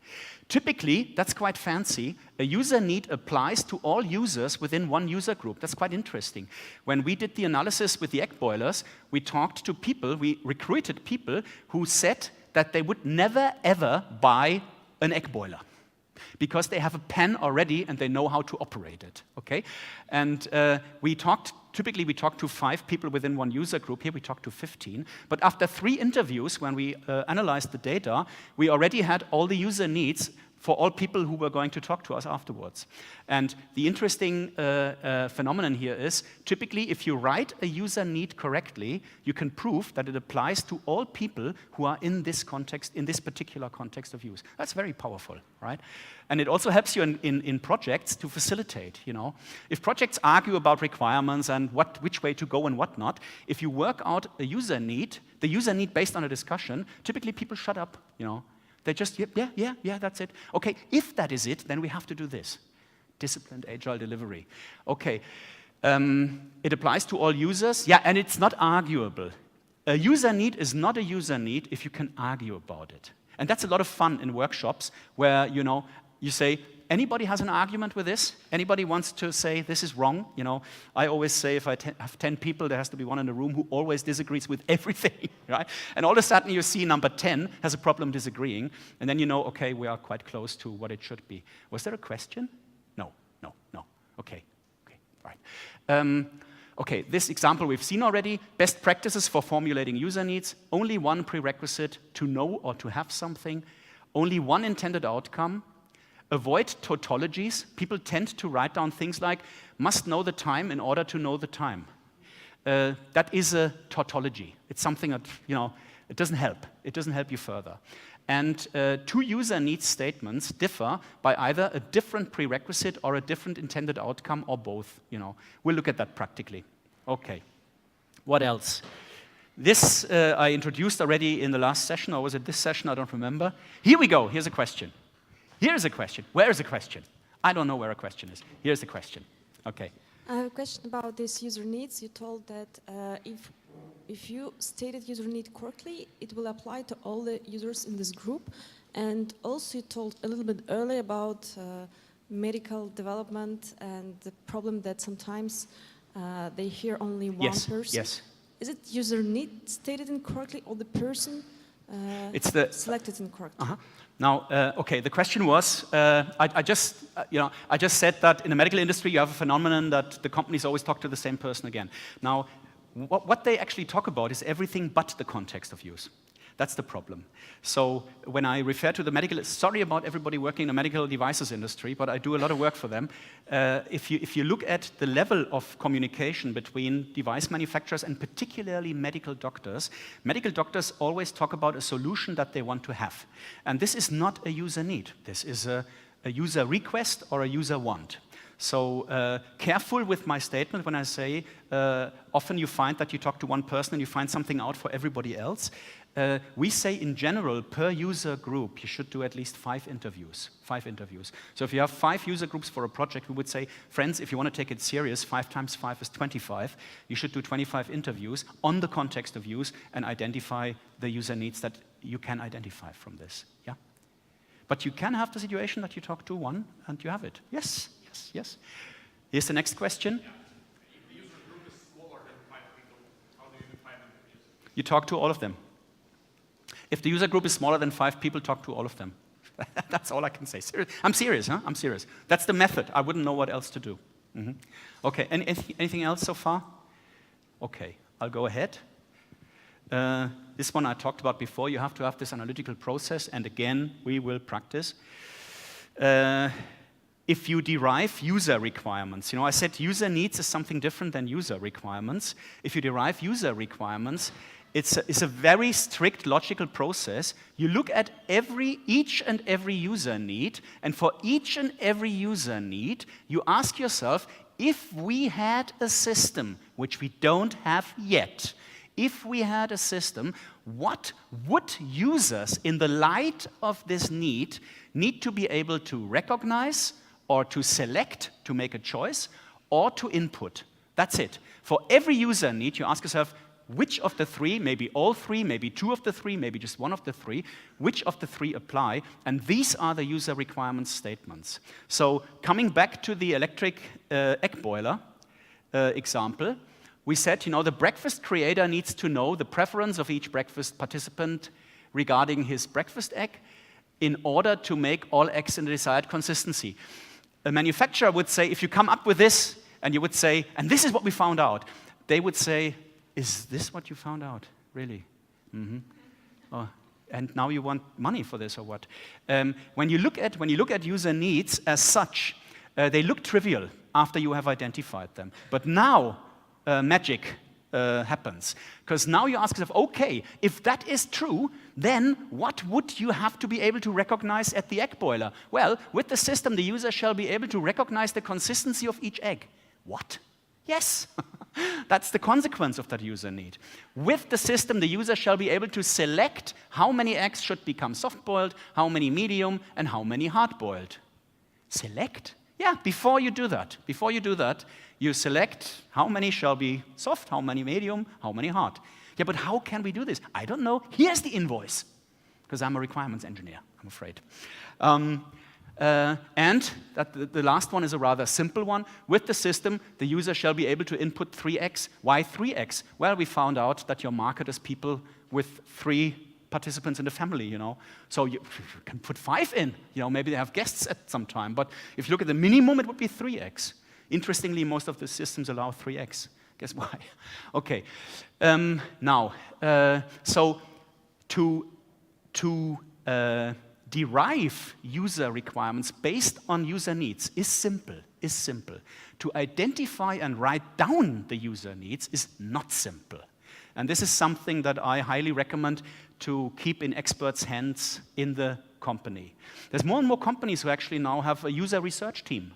Typically, that's quite fancy, a user need applies to all users within one user group. That's quite interesting. When we did the analysis with the egg boilers, we talked to people, we recruited people who said that they would never ever buy an egg boiler, because they have a pan already and they know how to operate it, okay? And typically we talked to 5 people within one user group. Here we talked to 15. But after 3 interviews, when we analyzed the data, we already had all the user needs for all people who were going to talk to us afterwards. And the interesting phenomenon here is, typically if you write a user need correctly, you can prove that it applies to all people who are in this context, in this particular context of use. That's very powerful, right? And it also helps you in projects to facilitate, you know. If projects argue about requirements and which way to go and what not, if you work out a user need, the user need based on a discussion, typically people shut up, you know. They just, yeah, that's it. Okay, if that is it, then we have to do this. Disciplined agile delivery. Okay, it applies to all users. Yeah, and it's not arguable. A user need is not a user need if you can argue about it. And that's a lot of fun in workshops where, you know, you say, anybody has an argument with this? Anybody wants to say this is wrong? You know, I always say if I have 10 people, there has to be one in the room who always disagrees with everything, right? And all of a sudden you see number 10 has a problem disagreeing, and then you know, okay, we are quite close to what it should be. Was there a question? No. Okay, all right. Okay, this example we've seen already. Best practices for formulating user needs. Only one prerequisite, to know or to have something. Only one intended outcome. Avoid tautologies. People tend to write down things like, must know the time in order to know the time. That is a tautology. It's something that, you know, it doesn't help. It doesn't help you further. And 2 user needs statements differ by either a different prerequisite or a different intended outcome, or both, you know. We'll look at that practically. Okay. What else? This I introduced already in the last session, or was it this session? I don't remember. Here we go. Here's a question. Here's a question. Where is a question? I don't know where a question is. Here's the question. Okay. I have a question about this user needs. You told that if you stated user need correctly, it will apply to all the users in this group. And also you told a little bit earlier about medical development and the problem that sometimes they hear only one person. Yes. Is it user need stated incorrectly or the person selected incorrectly? Now, okay, the question was, I just said that in the medical industry you have a phenomenon that the companies always talk to the same person again. Now, what they actually talk about is everything but the context of use. That's the problem. So when I refer to the medical, sorry about everybody working in the medical devices industry, but I do a lot of work for them. If you look at the level of communication between device manufacturers and particularly medical doctors always talk about a solution that they want to have. And this is not a user need. This is a user request or a user want. So careful with my statement when I say often you find that you talk to one person and you find something out for everybody else. We say in general, per user group, you should do at least 5 interviews. 5 interviews. So if you have 5 user groups for a project, we would say, friends, if you want to take it serious, 5 times 5 is 25. You should do 25 interviews on the context of use and identify the user needs that you can identify from this. Yeah? But you can have the situation that you talk to one and you have it. Yes. Yes. Here's the next question. Yeah. If the user group is smaller than 5 people, how do you define them? You talk to all of them. If the user group is smaller than 5 people, talk to all of them. That's all I can say. I'm serious, huh? I'm serious. That's the method. I wouldn't know what else to do. Okay, anything else so far? Okay, I'll go ahead. This one I talked about before. You have to have this analytical process, and again, we will practice. If you derive user requirements, I said user needs is something different than user requirements. If you derive user requirements, it's a very strict logical process. You look at each and every user need, and for each and every user need, you ask yourself, if we had a system, which we don't have yet, if we had a system, what would users, in the light of this need to be able to recognize, or to select, to make a choice, or to input? That's it. For every user need, you ask yourself, which of the 3, maybe all 3, maybe 2 of the 3, maybe just 1 of the 3, which of the 3 apply? And these are the user requirements statements. So coming back to the electric egg boiler example, we said, the breakfast creator needs to know the preference of each breakfast participant regarding his breakfast egg in order to make all eggs in the desired consistency. A manufacturer would say, if you come up with this, and you would say, and this is what we found out, they would say, is this what you found out? Really? Oh, and now you want money for this or what? When you look at user needs as such, they look trivial after you have identified them. But now magic happens. Because now you ask yourself, okay, if that is true, then what would you have to be able to recognize at the egg boiler? Well, with the system, the user shall be able to recognize the consistency of each egg. What? Yes. That's the consequence of that user need. With the system, the user shall be able to select how many eggs should become soft-boiled, how many medium, and how many hard-boiled. Select? Yeah, before you do that, you select how many shall be soft, how many medium, how many hard. Yeah, but how can we do this? I don't know. Here's the invoice. Because I'm a requirements engineer, I'm afraid. And the last one is a rather simple one. With the system, the user shall be able to input 3 eggs. Why 3 eggs? Well, we found out that your market is people with 3 participants in the family, So you can put 5 in. Maybe they have guests at some time. But if you look at the minimum, it would be 3 eggs. Interestingly, most of the systems allow 3 eggs. Guess why? Okay. Now, so to derive user requirements based on user needs is simple. To identify and write down the user needs is not simple. And this is something that I highly recommend to keep in experts' hands in the company. There's more and more companies who actually now have a user research team.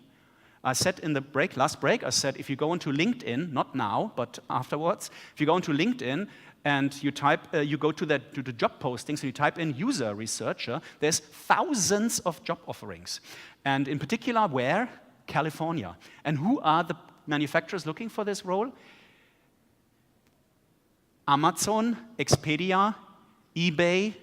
I said in the last break, I said if you go into LinkedIn, not now, but afterwards, if you go into LinkedIn and you go to the job postings and you type in user researcher, there's thousands of job offerings. And in particular, where? California. And who are the manufacturers looking for this role? Amazon, Expedia, eBay,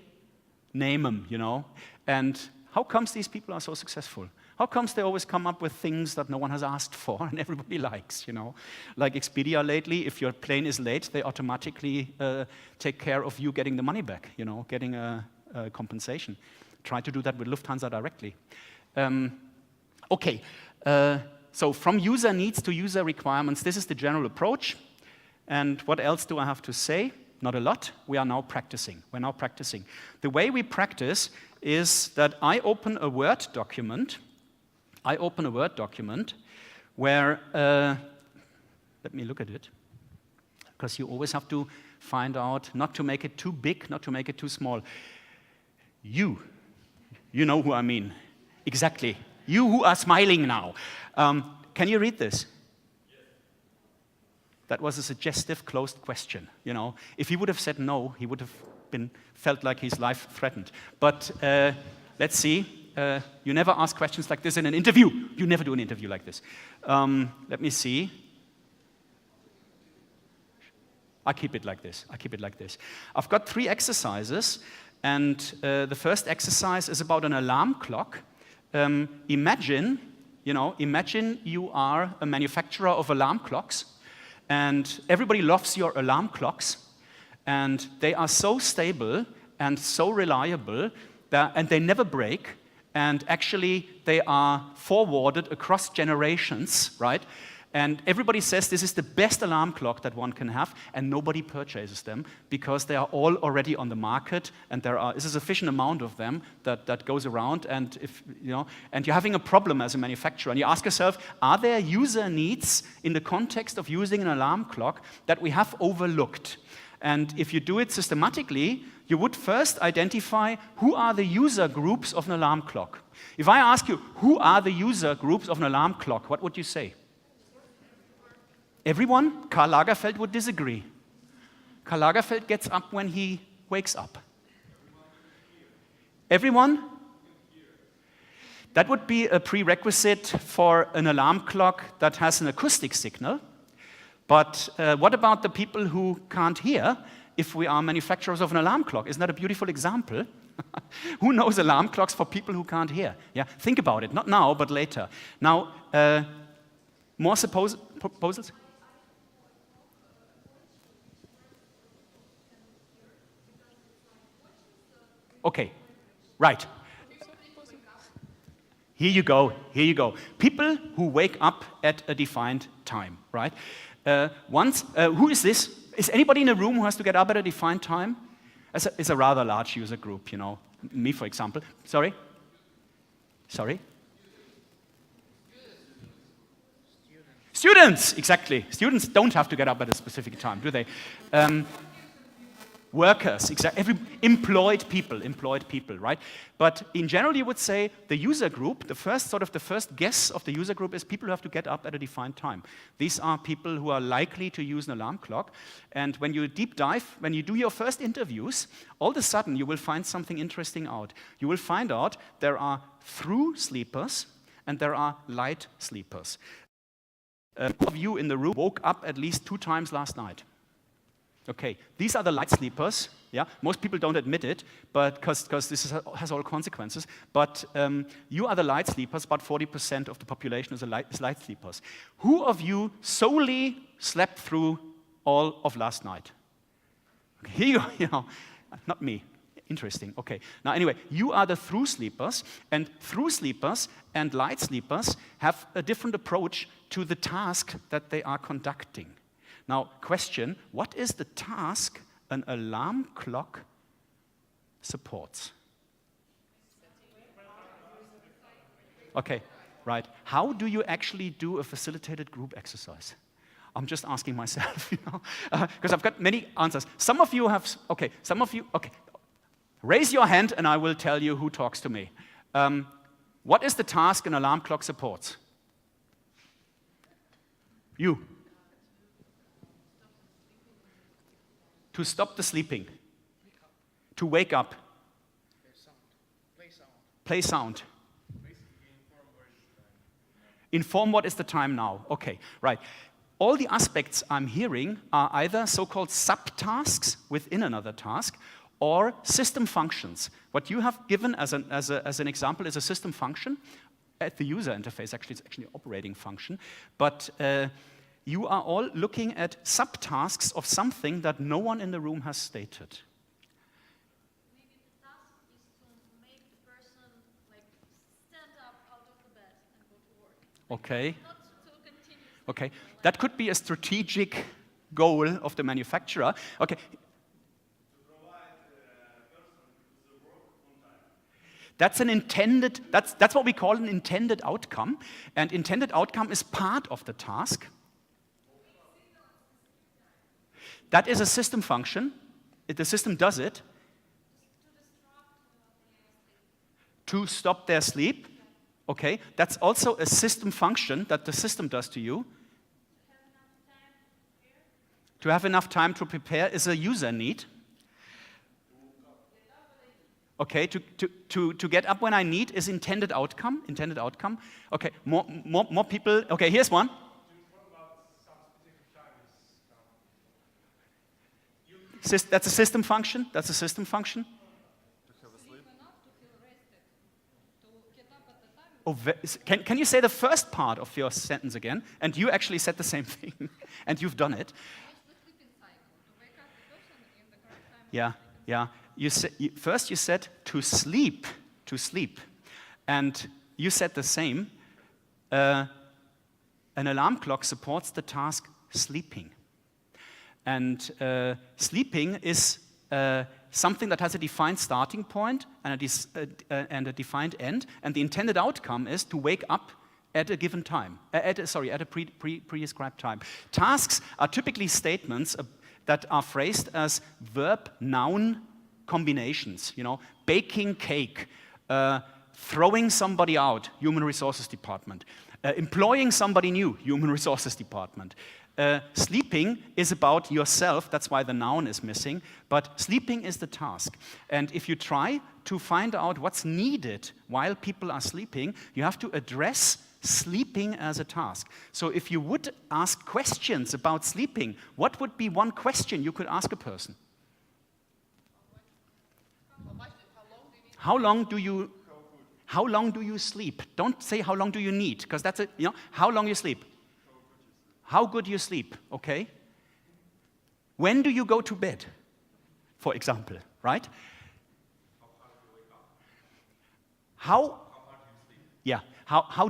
name them, you know. And how comes these people are so successful? How comes they always come up with things that no one has asked for and everybody likes, you know? Like Expedia lately, if your plane is late, they automatically take care of you getting the money back, you know, getting a compensation. Try to do that with Lufthansa directly. So from user needs to user requirements, this is the general approach. And what else do I have to say? Not a lot. We are now practicing. We're now practicing. The way we practice is that I open a Word document. Where, let me look at it, because you always have to find out not to make it too big, not to make it too small. You know who I mean. Exactly. You who are smiling now. Can you read this? That was a suggestive closed question, you know. If he would have said no, he would have felt like his life threatened. But let's see. You never ask questions like this in an interview. You never do an interview like this. Let me see. I keep it like this. I've got 3 exercises, and the first exercise is about an alarm clock. Imagine you are a manufacturer of alarm clocks, and everybody loves your alarm clocks, and they are so stable and so reliable, and they never break, and actually they are forwarded across generations, right? And everybody says this is the best alarm clock that one can have, and nobody purchases them because they are all already on the market, and is a sufficient amount of them that goes around. And and you're having a problem as a manufacturer, and you ask yourself, are there user needs in the context of using an alarm clock that we have overlooked? And if you do it systematically, you would first identify who are the user groups of an alarm clock. If I ask you, who are the user groups of an alarm clock, what would you say? Everyone? Karl Lagerfeld would disagree. Karl Lagerfeld gets up when he wakes up. Everyone? That would be a prerequisite for an alarm clock that has an acoustic signal. But what about the people who can't hear if we are manufacturers of an alarm clock? Isn't that a beautiful example? Who knows alarm clocks for people who can't hear? Yeah, think about it. Not now, but later. Now, more proposals? Okay, right. Here you go. People who wake up at a defined time, right? Who is this? Is anybody in a room who has to get up at a defined time? It's a rather large user group, you know. Me, for example. Sorry? Students, exactly. Students don't have to get up at a specific time, do they? Workers, employed people, right? But in general, you would say the user group, the first guess of the user group is people who have to get up at a defined time. These are people who are likely to use an alarm clock. And when you deep dive, when you do your first interviews, all of a sudden you will find something interesting out. You will find out there are through sleepers and there are light sleepers. All of you in the room woke up at least 2 times last night. Okay, these are the light sleepers. Yeah, most people don't admit it, but because this has all consequences. But you are the light sleepers. About 40% of the population is light sleepers. Who of you solely slept through all of last night? Okay, here you go. Not me. Interesting. Okay. Now, anyway, you are the through sleepers, and through sleepers and light sleepers have a different approach to the task that they are conducting. Now, question, what is the task an alarm clock supports? Okay, right. How do you actually do a facilitated group exercise? I'm just asking myself, you know, because I've got many answers. Some of you, okay. Raise your hand and I will tell you who talks to me. What is the task an alarm clock supports? You. To stop the sleeping. To wake up. Play sound. Inform what is the time now. Okay, right. All the aspects I'm hearing are either so-called subtasks within another task or system functions. What you have given as an example is a system function at the user interface. Actually, it's actually an operating function. But you are all looking at subtasks of something that no one in the room has stated. Maybe the task is to make the person like stand up out of the bed and go to work. Okay. Not to continue. Okay. That could be a strategic goal of the manufacturer. Okay. That's an intended, that's what we call an intended outcome. And intended outcome is part of the task. That is a system function. The system does it. To stop their sleep. Okay. That's also a system function that the system does to you. To have enough time to prepare is a user need. Okay, to get up when I need is intended outcome. Intended outcome. Okay, more people. Okay, here's one. That's a system function. That's a system function. Oh, can you say the first part of your sentence again? And you actually said the same thing, and you've done it. Yeah, yeah. First you said to sleep, and you said the same. An alarm clock supports the task sleeping, and sleeping is something that has a defined starting point and a defined end, and the intended outcome is to wake up at a given time, at a prescribed time. Tasks are typically statements that are phrased as verb-noun combinations. You know, baking cake, throwing somebody out, human resources department, employing somebody new, human resources department. Sleeping is about yourself, that's why the noun is missing, but sleeping is the task. And if you try to find out what's needed while people are sleeping, you have to address sleeping as a task. So if you would ask questions about sleeping, what would be one question you could ask a person? How long do you sleep? Don't say how long do you need, because that's it, you know, how long you sleep. How good you sleep, okay? When do you go to bed, for example, right? How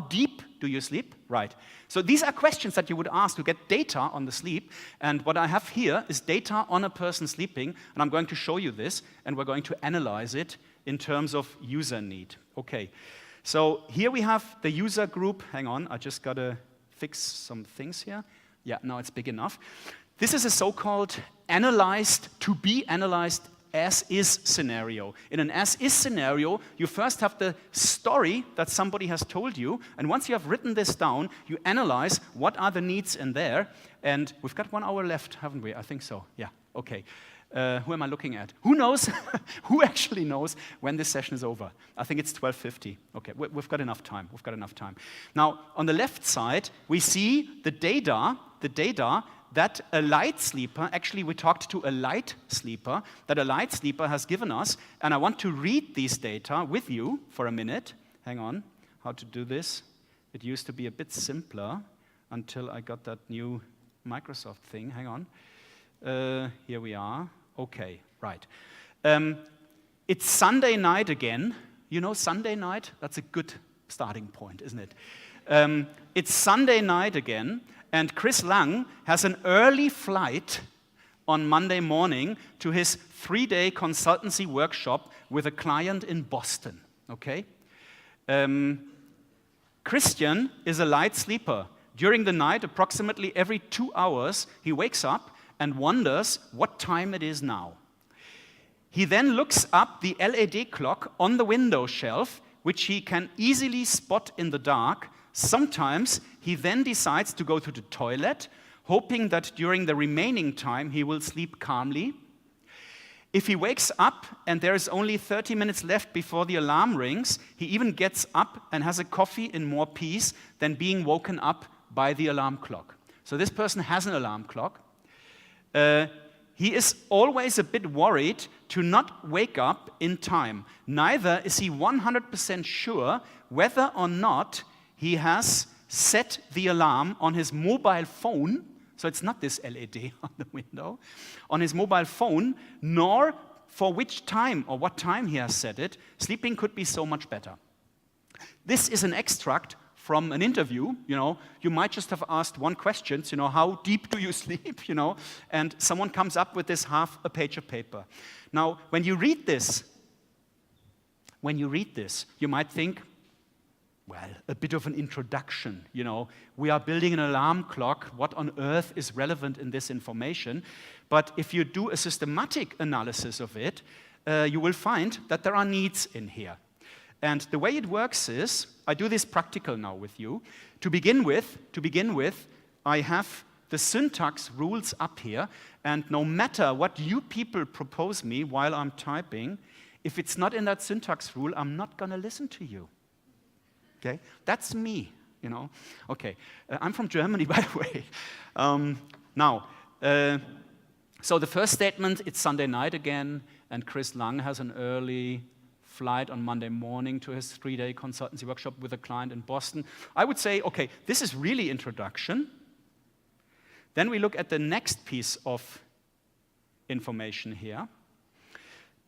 deep do you sleep? Right. So these are questions that you would ask to get data on the sleep. And what I have here is data on a person sleeping. And I'm going to show you this. And we're going to analyze it in terms of user need. Okay. So here we have the user group. Hang on. I just got to fix some things here. Yeah, now it's big enough. This is a so-called analyzed, to be analyzed as-is scenario. In an as-is scenario, you first have the story that somebody has told you, and once you have written this down, you analyze what are the needs in there, and we've got 1 hour left, haven't we? I think so, yeah, okay. Who am I looking at? Who knows? Who actually knows when this session is over? I think it's 12:50. Okay, we've got enough time, we've got enough time. Now, on the left side, we see the data that a light sleeper, actually we talked to a light sleeper, that a light sleeper has given us, and I want to read these data with you for a minute. Hang on, how to do this? It used to be a bit simpler until I got that new Microsoft thing. Hang on. Here we are. Okay, right. It's Sunday night again. You know Sunday night? That's a good starting point, isn't it? It's Sunday night again. And Chris Lang has an early flight on Monday morning to his 3-day consultancy workshop with a client in Boston, okay? Christian is a light sleeper. During the night, approximately every 2 hours, he wakes up and wonders what time it is now. He then looks up the LED clock on the window shelf, which he can easily spot in the dark, Sometimes he then decides to go to the toilet, hoping that during the remaining time he will sleep calmly. If he wakes up and there is only 30 minutes left before the alarm rings, he even gets up and has a coffee in more peace than being woken up by the alarm clock. So this person has an alarm clock. He is always a bit worried to not wake up in time. Neither is he 100% sure whether or not he has set the alarm on his mobile phone, so it's not this LED on the window, on his mobile phone, nor for which time or what time he has set it. Sleeping could be so much better. This is an extract from an interview. You might just have asked one question, how deep do you sleep, and someone comes up with this half a page of paper. Now, when you read this, you might think, well, a bit of an introduction, We are building an alarm clock. What on earth is relevant in this information? But if you do a systematic analysis of it, you will find that there are needs in here. And the way it works is, I do this practical now with you. To begin with, I have the syntax rules up here, and no matter what you people propose me while I'm typing, if it's not in that syntax rule, I'm not going to listen to you. Okay, that's me, Okay, I'm from Germany, by the way. So the first statement, it's Sunday night again, and Chris Lang has an early flight on Monday morning to his 3-day consultancy workshop with a client in Boston. I would say, okay, this is really introduction. Then we look at the next piece of information here.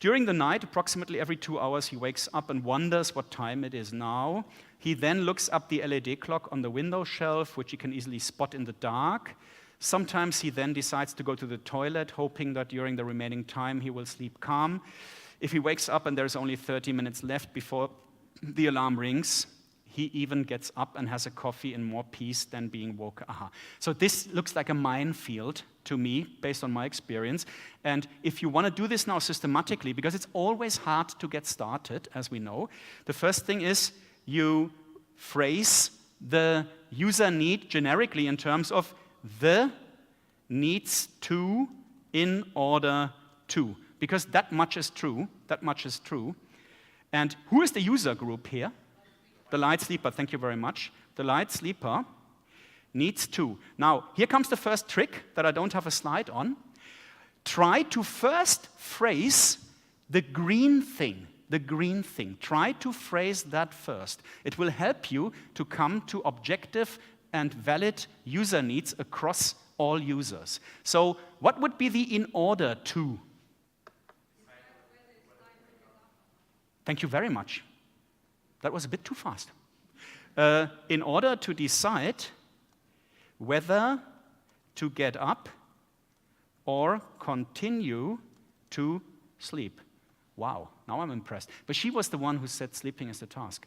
During the night, approximately every 2 hours, he wakes up and wonders what time it is now. He then looks up the LED clock on the window shelf, which he can easily spot in the dark. Sometimes he then decides to go to the toilet, hoping that during the remaining time he will sleep calm. If he wakes up and there's only 30 minutes left before the alarm rings, he even gets up and has a coffee in more peace than being woke. So this looks like a minefield to me, based on my experience. And if you want to do this now systematically, because it's always hard to get started, as we know, the first thing is you phrase the user need generically in terms of the needs to in order to, because that much is true. And who is the user group here? The light sleeper, thank you very much. The light sleeper needs to. Now, here comes the first trick that I don't have a slide on. Try to first phrase the green thing. Try to phrase that first. It will help you to come to objective and valid user needs across all users. So, what would be the in order to? Thank you very much. That was a bit too fast. In order to decide whether to get up or continue to sleep. Wow, now I'm impressed. But she was the one who said sleeping is the task.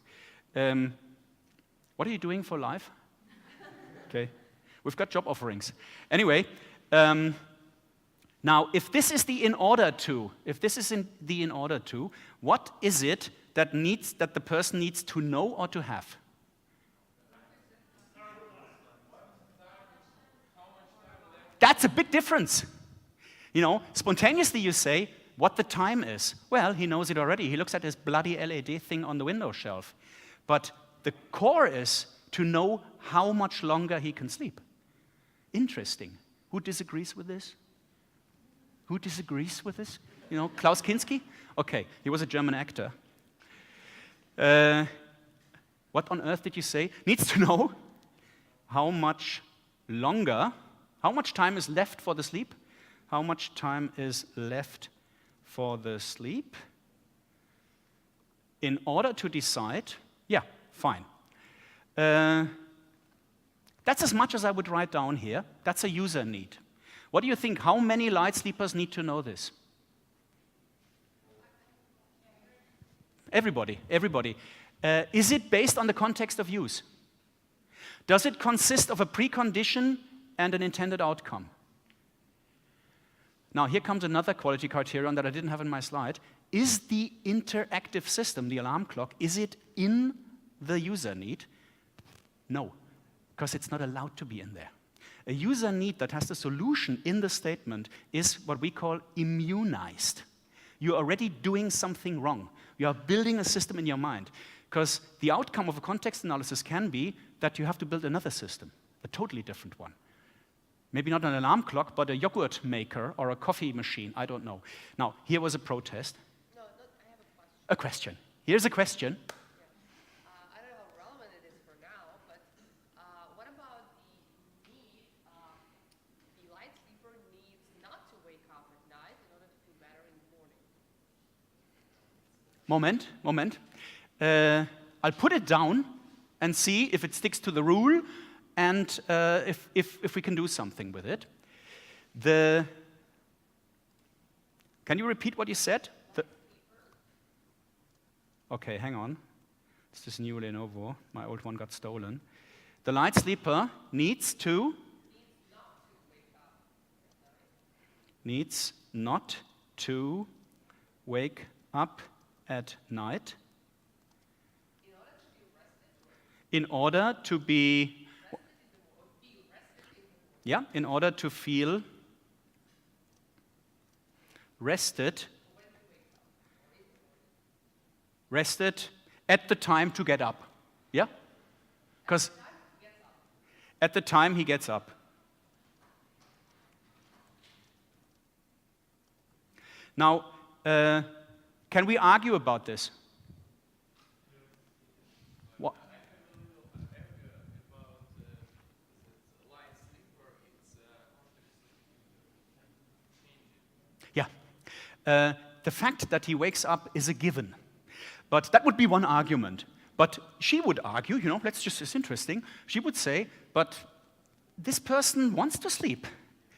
What are you doing for life? Okay, we've got job offerings. Anyway, now if this is the in order to, what is it that the person needs to know or to have? That's a big difference. Spontaneously you say what the time is. Well, he knows it already. He looks at his bloody LED thing on the window shelf. But the core is to know how much longer he can sleep. Interesting. Who disagrees with this? Klaus Kinski? Okay, he was a German actor. What on earth did you say? Needs to know how much longer, how much time is left for the sleep? How much time is left for the sleep? In order to decide, yeah, fine. That's as much as I would write down here. That's a user need. What do you think? How many light sleepers need to know this? Everybody. Is it based on the context of use? Does it consist of a precondition and an intended outcome? Now, here comes another quality criterion that I didn't have in my slide. Is the interactive system, the alarm clock, is it in the user need? No, because it's not allowed to be in there. A user need that has the solution in the statement is what we call immunized. You're already doing something wrong. You are building a system in your mind. Because the outcome of a context analysis can be that you have to build another system, a totally different one. Maybe not an alarm clock, but a yogurt maker or a coffee machine, I don't know. Now, here was a protest. No, I have a question. A question. Here's a question. I don't know how relevant it is for now, but what about the light sleeper needs not to wake up at night in order to feel better in the morning? Moment. I'll put it down and see if it sticks to the rule and if we can do something with it. Can you repeat what you said? Okay, hang on. It's this new Lenovo. My old one got stolen. The light sleeper needs not to wake up at night. In order to be, yeah, in order to feel rested at the time to get up. Yeah? Because at the time he gets up. Now, can we argue about this? What? Yeah. The fact that he wakes up is a given. But that would be one argument. But she would argue, it's interesting, she would say, but this person wants to sleep.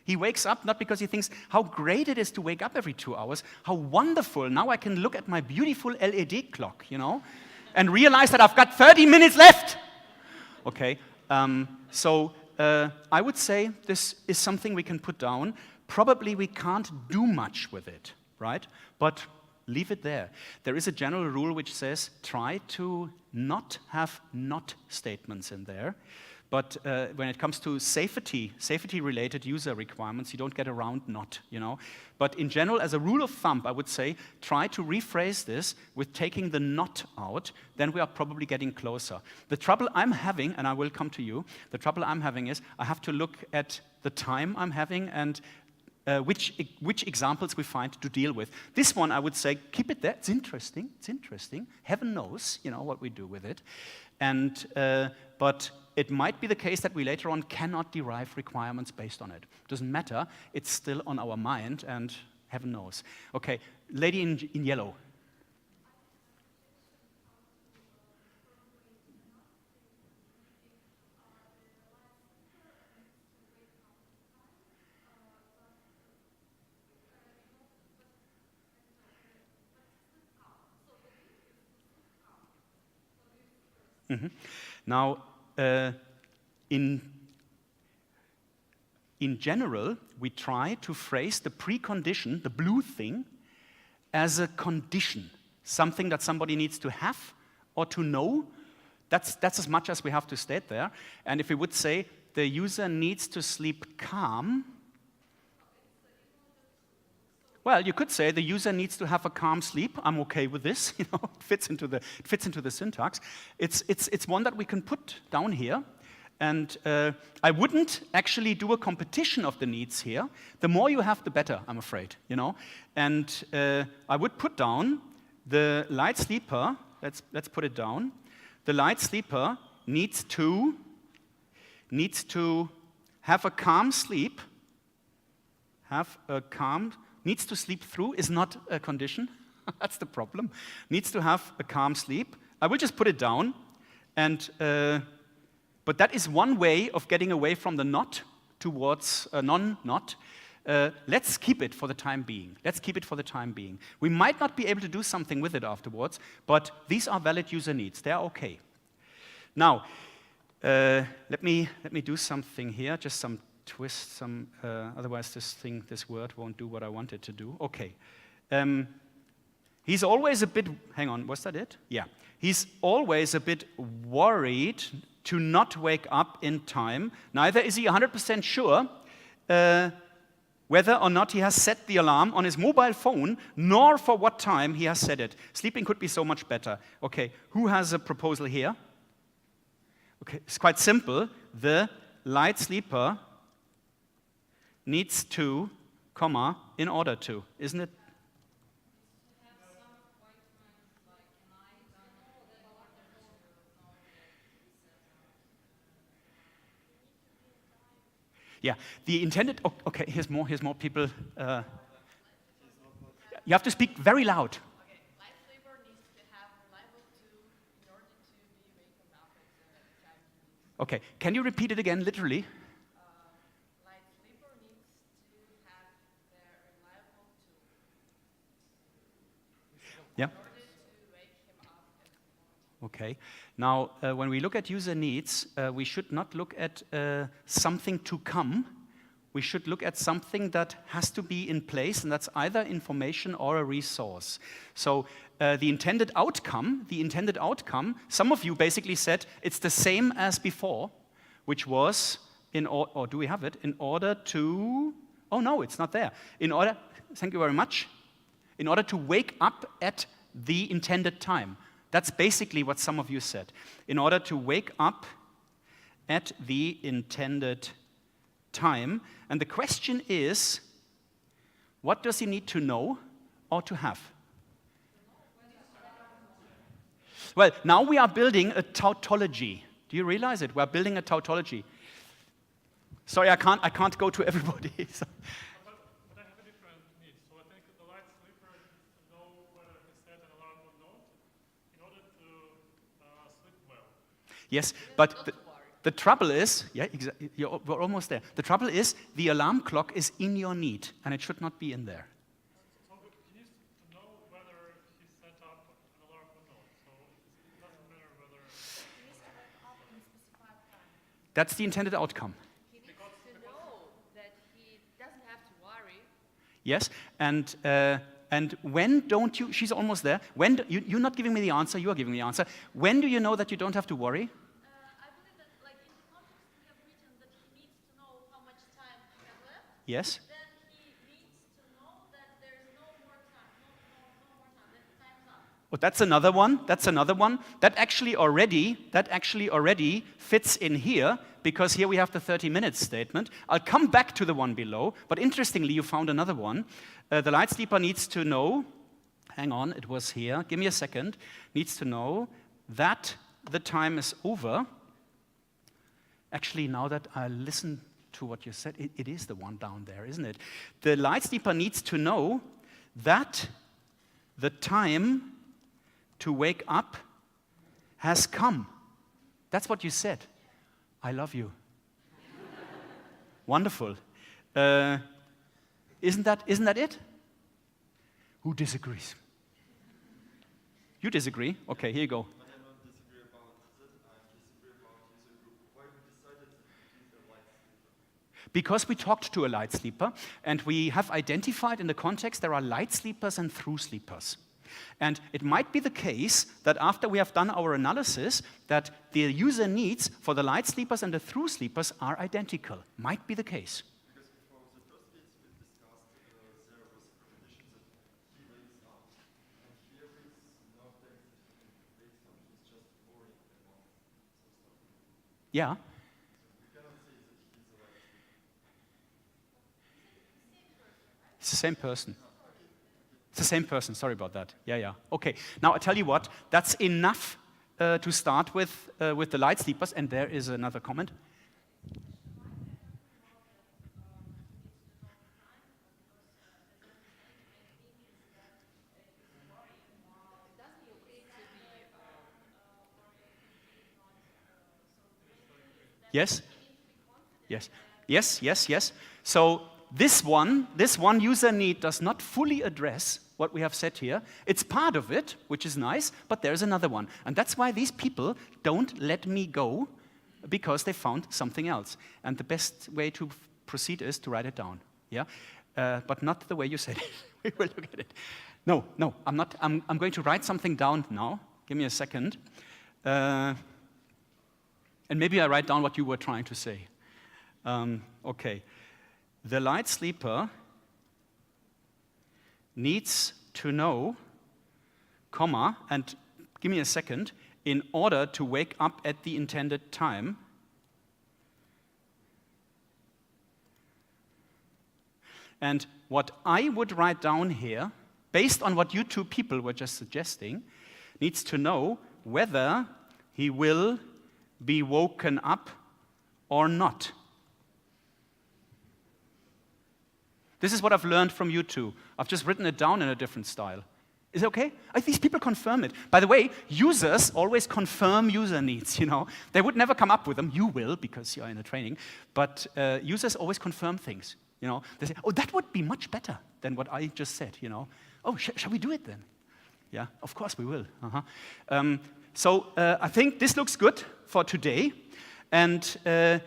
He wakes up not because he thinks how great it is to wake up every 2 hours, how wonderful, now I can look at my beautiful LED clock, and realize that I've got 30 minutes left. Okay, so I would say this is something we can put down. Probably we can't do much with it, right? But leave it there. There is a general rule which says try to not have not statements in there. But when it comes to safety-related user requirements, you don't get around not, But in general, as a rule of thumb, I would say try to rephrase this with taking the not out, then we are probably getting closer. The trouble I'm having, and I will come to you, the trouble I'm having is I have to look at the time I'm having and which examples we find to deal with. This one, I would say, keep it there. It's interesting. Heaven knows, what we do with it. And but it might be the case that we later on cannot derive requirements based on it. Doesn't matter. It's still on our mind, and heaven knows. Okay, lady in yellow. Mm-hmm. Now, in general, we try to phrase the precondition, the blue thing, as a condition, something that somebody needs to have or to know. That's as much as we have to state there. And if we would say the user needs to sleep calm, well, you could say the user needs to have a calm sleep. I'm okay with this. It fits into the syntax. It's one that we can put down here, and I wouldn't actually do a competition of the needs here. The more you have, the better, I'm afraid. And I would put down the light sleeper. Let's put it down. The light sleeper needs to have a calm sleep. Needs to sleep through is not a condition. That's the problem. Needs to have a calm sleep. I will just put it down. And but that is one way of getting away from the not towards a non-not. Let's keep it for the time being. We might not be able to do something with it afterwards, but these are valid user needs. They're okay. Now, let me do something here, just some twist, otherwise this word won't do what I want it to do. Okay. He's always a bit, hang on, was that it? Yeah. He's always a bit worried to not wake up in time. Neither is he 100% sure whether or not he has set the alarm on his mobile phone, nor for what time he has set it. Sleeping could be so much better. Okay, who has a proposal here? Okay, it's quite simple. The light sleeper needs to, comma, in order to, isn't it? Yeah, the intended, okay, here's more people. You have to speak very loud. Okay, light sleeper needs to have reliable two in order to be waken up at the time he needs. Okay, can you repeat it again, literally? Light sleeper needs to have their reliable two Yeah. in order to wake him up at the morning. Okay. Now, when we look at user needs, we should not look at something to come. We should look at something that has to be in place, and that's either information or a resource. So the intended outcome, some of you basically said it's the same as before, which was, or do we have it? In order to, oh no, it's not there. Thank you very much. In order to wake up at the intended time. That's basically what some of you said. In order to wake up at the intended time. And the question is, what does he need to know or to have? Well, now we are building a tautology. Do you realize it? We're building a tautology. Sorry, I can't go to everybody. So. But I have a different need. So I think the light sleeper needs to know whether he set an alarm or not in order to sleep well. Yes, but the trouble is, yeah, exactly, we're almost there. The trouble is, the alarm clock is in your need, and it should not be in there. So he needs to know whether he set up an alarm or not. So it doesn't matter whether. He needs to wake up in a specified time. That's the intended outcome. He needs to know that he doesn't have to worry. Yes, and when don't you? She's almost there. You're not giving me the answer. You are giving me the answer. When do you know that you don't have to worry? I believe that, like in the context we have written that he needs to know how much time he has left. Yes. Then he needs to know that there is no more time. No more time. That time's up. Oh, that's another one. That's another one. That actually already fits in here, because here we have the 30-minute statement. I'll come back to the one below, but interestingly, you found another one. The light sleeper needs to know, hang on, it was here, give me a second, needs to know that the time is over. Actually, now that I listen to what you said, it is the one down there, isn't it? The light sleeper needs to know that the time to wake up has come. That's what you said. I love you. Wonderful. Isn't that it? Who disagrees? You disagree? Okay, here you go. I don't disagree about it. I disagree about user group. Why we decided to use a light sleeper? Because we talked to a light sleeper, and we have identified in the context there are light sleepers and through sleepers. And it might be the case that after we have done our analysis, that the user needs for the light sleepers and the through sleepers are identical. Might be the case. Because for the first case we discussed, there was a precondition that he wakes up. And here it's not that he wakes up, he's just boring and not so stuff. Yeah. We cannot say that he's a light sleeper. It's the same person. It's the same person, sorry about that. Yeah. Okay, now I tell you what, that's enough to start with the light sleepers, and there is another comment. Yes? Yes. So this one user need does not fully address what we have said here. It's part of it, which is nice, but there's another one. And that's why these people don't let me go, because they found something else. And the best way to proceed is to write it down. Yeah? But not the way you said it. We will look at it. No, I'm not. I'm going to write something down now. Give me a second. And maybe I write down what you were trying to say. Okay. The light sleeper needs to know, comma, and give me a second, in order to wake up at the intended time. And what I would write down here, based on what you two people were just suggesting, needs to know whether he will be woken up or not. This is what I've learned from you two. I've just written it down in a different style. Is it okay? These people confirm it. By the way, users always confirm user needs, you know. They would never come up with them. You will, because you're in a training. But users always confirm things, you know. They say, oh, that would be much better than what I just said, you know. Oh, shall we do it then? Yeah, of course we will. So I think this looks good for today. And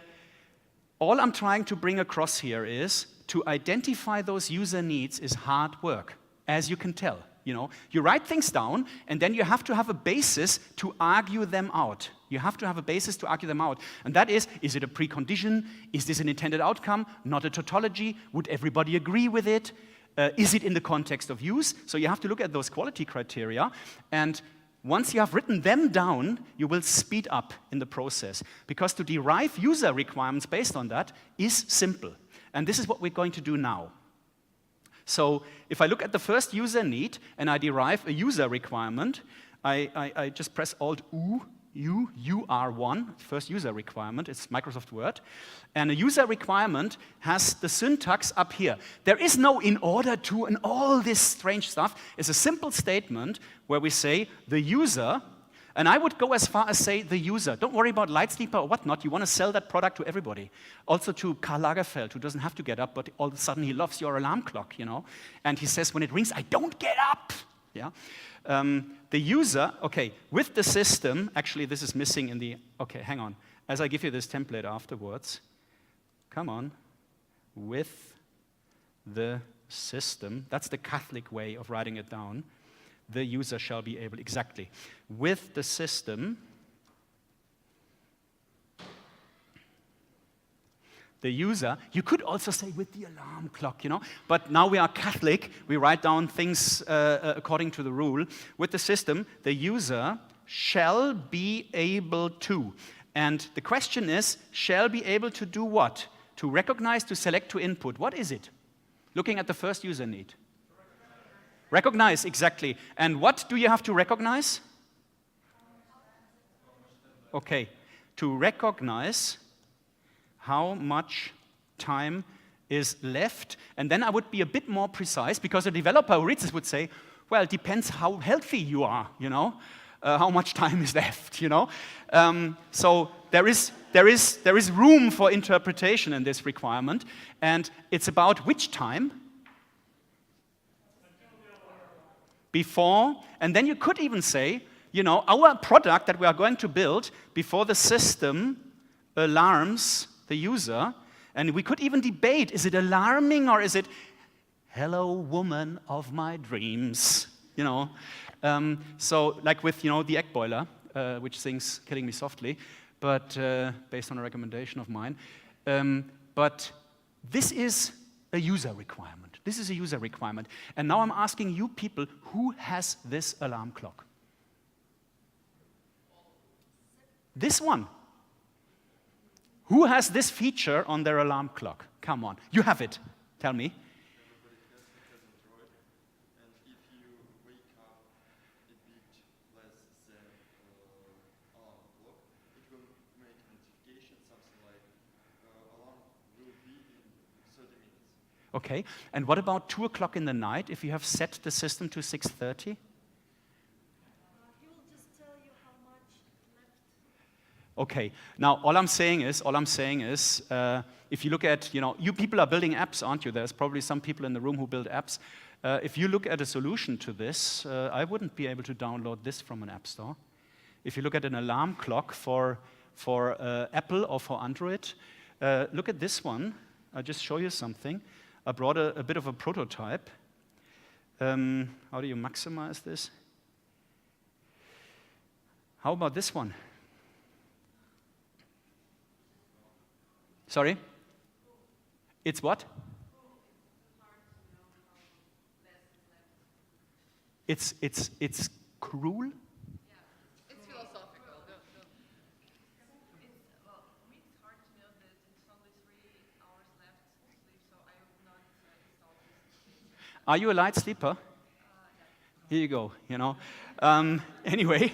all I'm trying to bring across here is to identify those user needs is hard work, as you can tell. You know, you write things down, and then you have to have a basis to argue them out. You have to have a basis to argue them out. And that is it a precondition? Is this an intended outcome? Not a tautology? Would everybody agree with it? Is it in the context of use? So you have to look at those quality criteria. And once you have written them down, you will speed up in the process. Because to derive user requirements based on that is simple. And this is what we're going to do now. So if I look at the first user need and I derive a user requirement, I just press Alt-U, UR1, first user requirement, it's Microsoft Word. And a user requirement has the syntax up here. There is no in order to and all this strange stuff. It's a simple statement where we say the user, and I would go as far as say the user. Don't worry about light sleeper or whatnot. You want to sell that product to everybody. Also to Karl Lagerfeld, who doesn't have to get up, but all of a sudden he loves your alarm clock, you know. And he says when it rings, I don't get up. Yeah. The user, okay, with the system, actually this is missing in the, okay, hang on. As I give you this template afterwards, come on, with the system, that's the Catholic way of writing it down. The user shall be able, exactly. With the system, the user, you could also say with the alarm clock, you know, but now we are Catholic, we write down things according to the rule. With the system, the user shall be able to. And the question is, shall be able to do what? To recognize, to select, to input. What is it? Looking at the first user need. Recognize, exactly. And what do you have to recognize? Okay, to recognize how much time is left. And then I would be a bit more precise, because a developer who reads this would say, well, it depends how healthy you are, you know, how much time is left, you know. So there is room for interpretation in this requirement, and it's about which time? Before, and then you could even say, you know, our product that we are going to build before the system alarms the user, and we could even debate, is it alarming or is it, hello woman of my dreams, you know? So like with, you know, the egg boiler, which sings Killing Me Softly, but based on a recommendation of mine. But this is a user requirement. This is a user requirement. And now I'm asking you people, who has this alarm clock? This one. Who has this feature on their alarm clock? Come on, you have it. Tell me. Everybody has Android, and if you wake up a bit less than alarm clock, it will make notification, something like alarm will be in 30 minutes. Okay, and what about 2 o'clock in the night if you have set the system to 6:30? He will just tell you how much left. Okay, now all I'm saying is, if you look at, you know, you people are building apps, aren't you? There's probably some people in the room who build apps. If you look at a solution to this, I wouldn't be able to download this from an app store. If you look at an alarm clock for Apple or for Android, look at this one. I'll just show you something. I brought a bit of a prototype. How do you maximize this? How about this one? Sorry? It's what? It's cruel? It's philosophical. It's, well, for me it's hard to know that it's only 3 hours left to sleep, so I would not install this. Are you a light sleeper? Here you go, you know. Anyway,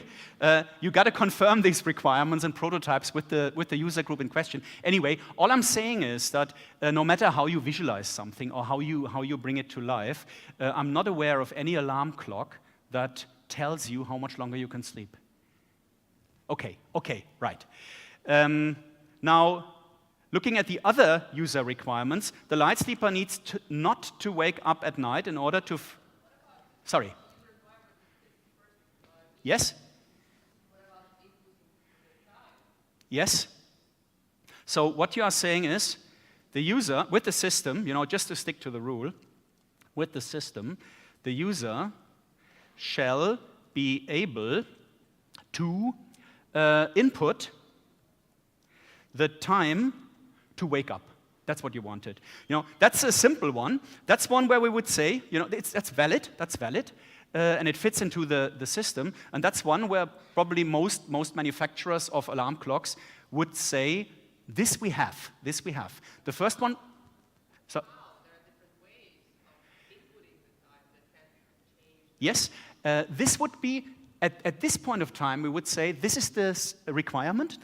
you got to confirm these requirements and prototypes with the user group in question. Anyway, all I'm saying is that no matter how you visualize something or how you bring it to life, I'm not aware of any alarm clock that tells you how much longer you can sleep. Okay, right. Now, looking at the other user requirements, the light sleeper needs not to wake up at night in order to... Sorry. Yes? Yes? So what you are saying is, the user, with the system, you know, just to stick to the rule, with the system, the user shall be able to input the time to wake up. That's what you wanted. You know, that's a simple one. That's one where we would say, you know, that's valid, and it fits into the system. And that's one where probably most manufacturers of alarm clocks would say, this we have. The first one, so, yes, this would be, at this point of time, we would say, this is the requirement.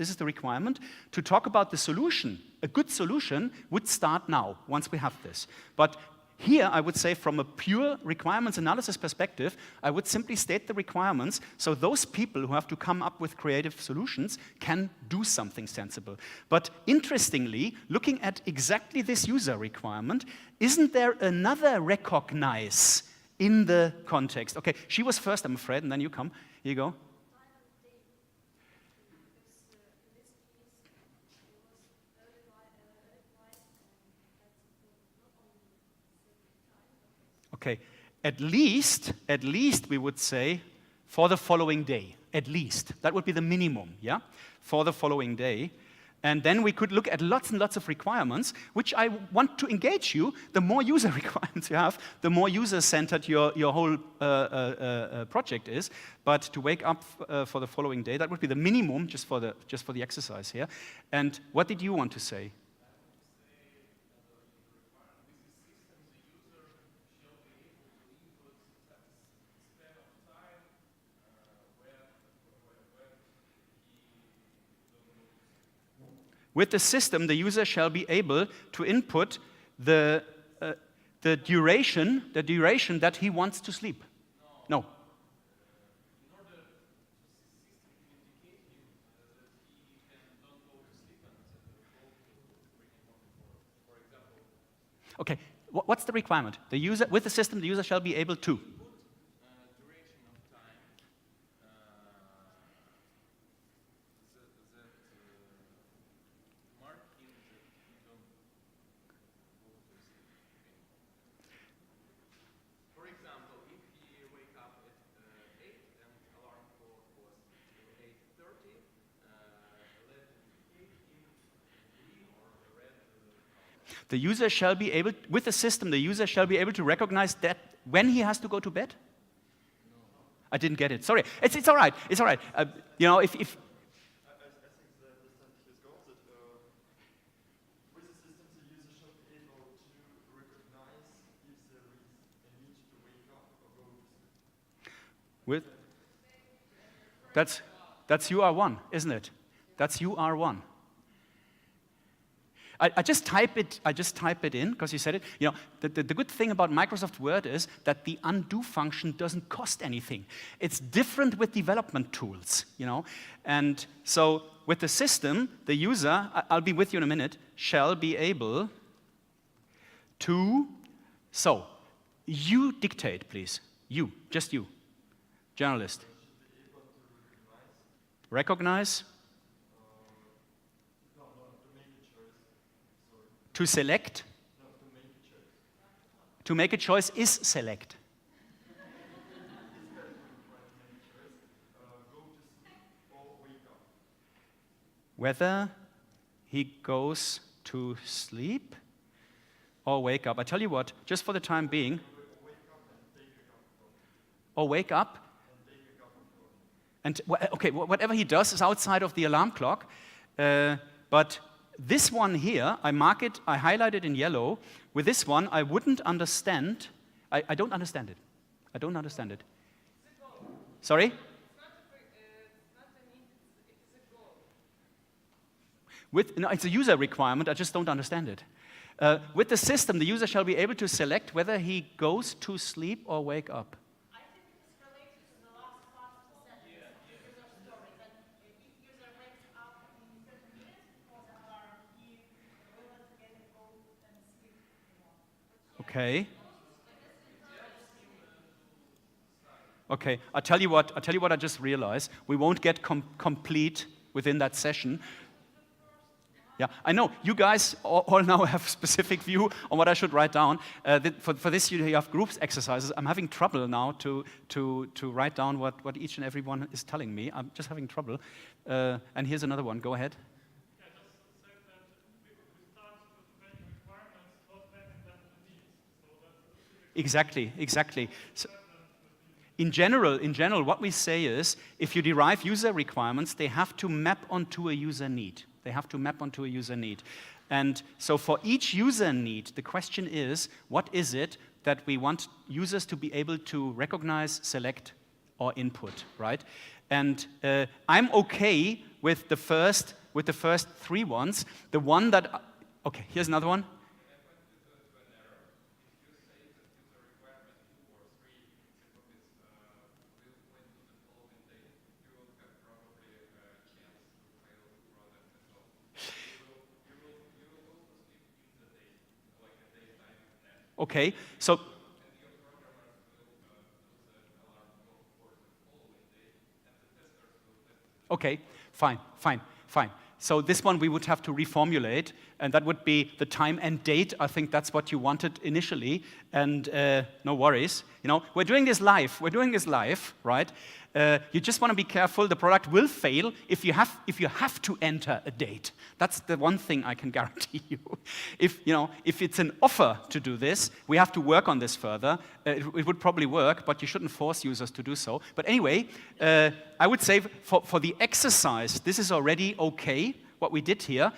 To talk about the solution, a good solution would start now, once we have this. But here, I would say, from a pure requirements analysis perspective, I would simply state the requirements, so those people who have to come up with creative solutions can do something sensible. But interestingly, looking at exactly this user requirement, isn't there another recognize in the context? Okay, she was first, I'm afraid, and then you come. Here you go. Okay, at least we would say for the following day, at least. That would be the minimum, yeah? For the following day. And then we could look at lots and lots of requirements, which I want to engage you. The more user requirements you have, the more user-centered your whole project is. But to wake up for the following day, that would be the minimum just for the exercise here. And what did you want to say? With the system, the user shall be able to input the duration that he wants to sleep. No. Okay, what's the requirement? The user, with the system, the user shall be able to. The user shall be able, with the system, the user shall be able to recognize that when he has to go to bed? No. I didn't get it. Sorry. It's all right. It's all right. You know, if I think the sentence goes that with the system, the user shall be able to recognize if there is a need to wake up or go to sleep. that's UR1, isn't it? That's UR1. I just type it in because you said it. You know, the good thing about Microsoft Word is that the undo function doesn't cost anything. It's different with development tools, you know. And so with the system, the user, I'll be with you in a minute, shall be able to, so you dictate, please. You, just you, journalist. Recognize. To select? No, to make a choice. To make a choice is select. Whether he goes to sleep or wake up. I tell you what, just for the time being, or wake up, and okay, whatever he does is outside of the alarm clock, but this one here, I mark it, I highlight it in yellow. With this one, I wouldn't understand, I don't understand it. I don't understand it. Sorry? No, it's a user requirement, I just don't understand it. With the system, the user shall be able to select whether he goes to sleep or wake up. I think it's related to the last part of the sentence, user story, that if user wakes up in 30 minutes before the alarm, he will not get a go and sleep anymore. Okay. Okay, I'll tell you what I just realized. We won't get complete within that session. Yeah, I know. You guys all now have specific view on what I should write down. For this, you have groups exercises. I'm having trouble now to write down what each and every one is telling me. I'm just having trouble. And here's another one. Go ahead. Yeah, just say that we start with making requirements, not making them the needs. So that's Exactly. So, in general, what we say is, if you derive user requirements, they have to map onto a user need. And so for each user need, the question is, what is it that we want users to be able to recognize, select, or input, right? And I'm okay with the first three ones. The one that, okay, here's another one. Okay, so okay, fine. So this one we would have to reformulate, and that would be the time and date. I think that's what you wanted initially, and no worries. You know, we're doing this live, right? You just want to be careful. The product will fail if you have to enter a date. That's the one thing I can guarantee you. If it's an offer to do this, we have to work on this further. It would probably work, but you shouldn't force users to do so. But anyway, I would say for the exercise, this is already okay, what we did here.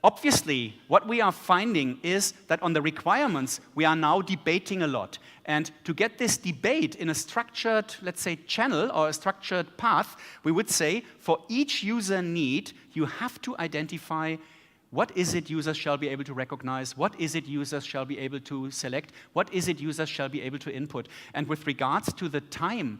Obviously, what we are finding is that on the requirements, we are now debating a lot. And to get this debate in a structured, let's say, channel or a structured path, we would say for each user need, you have to identify what is it users shall be able to recognize, what is it users shall be able to select, what is it users shall be able to input. And with regards to the time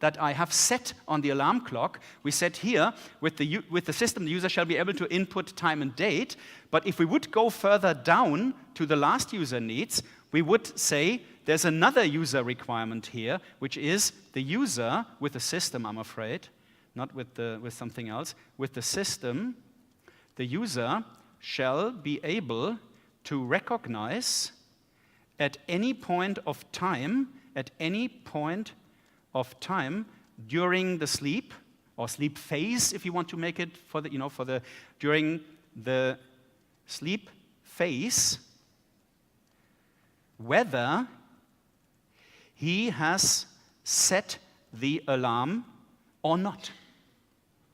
that I have set on the alarm clock, we said here, with the system, the user shall be able to input time and date, but if we would go further down to the last user needs, we would say there's another user requirement here, which is the user with the system, I'm afraid, not with something else, with the system, the user shall be able to recognize at any point of time during the sleep or sleep phase, if you want to make it during the sleep phase, whether he has set the alarm or not.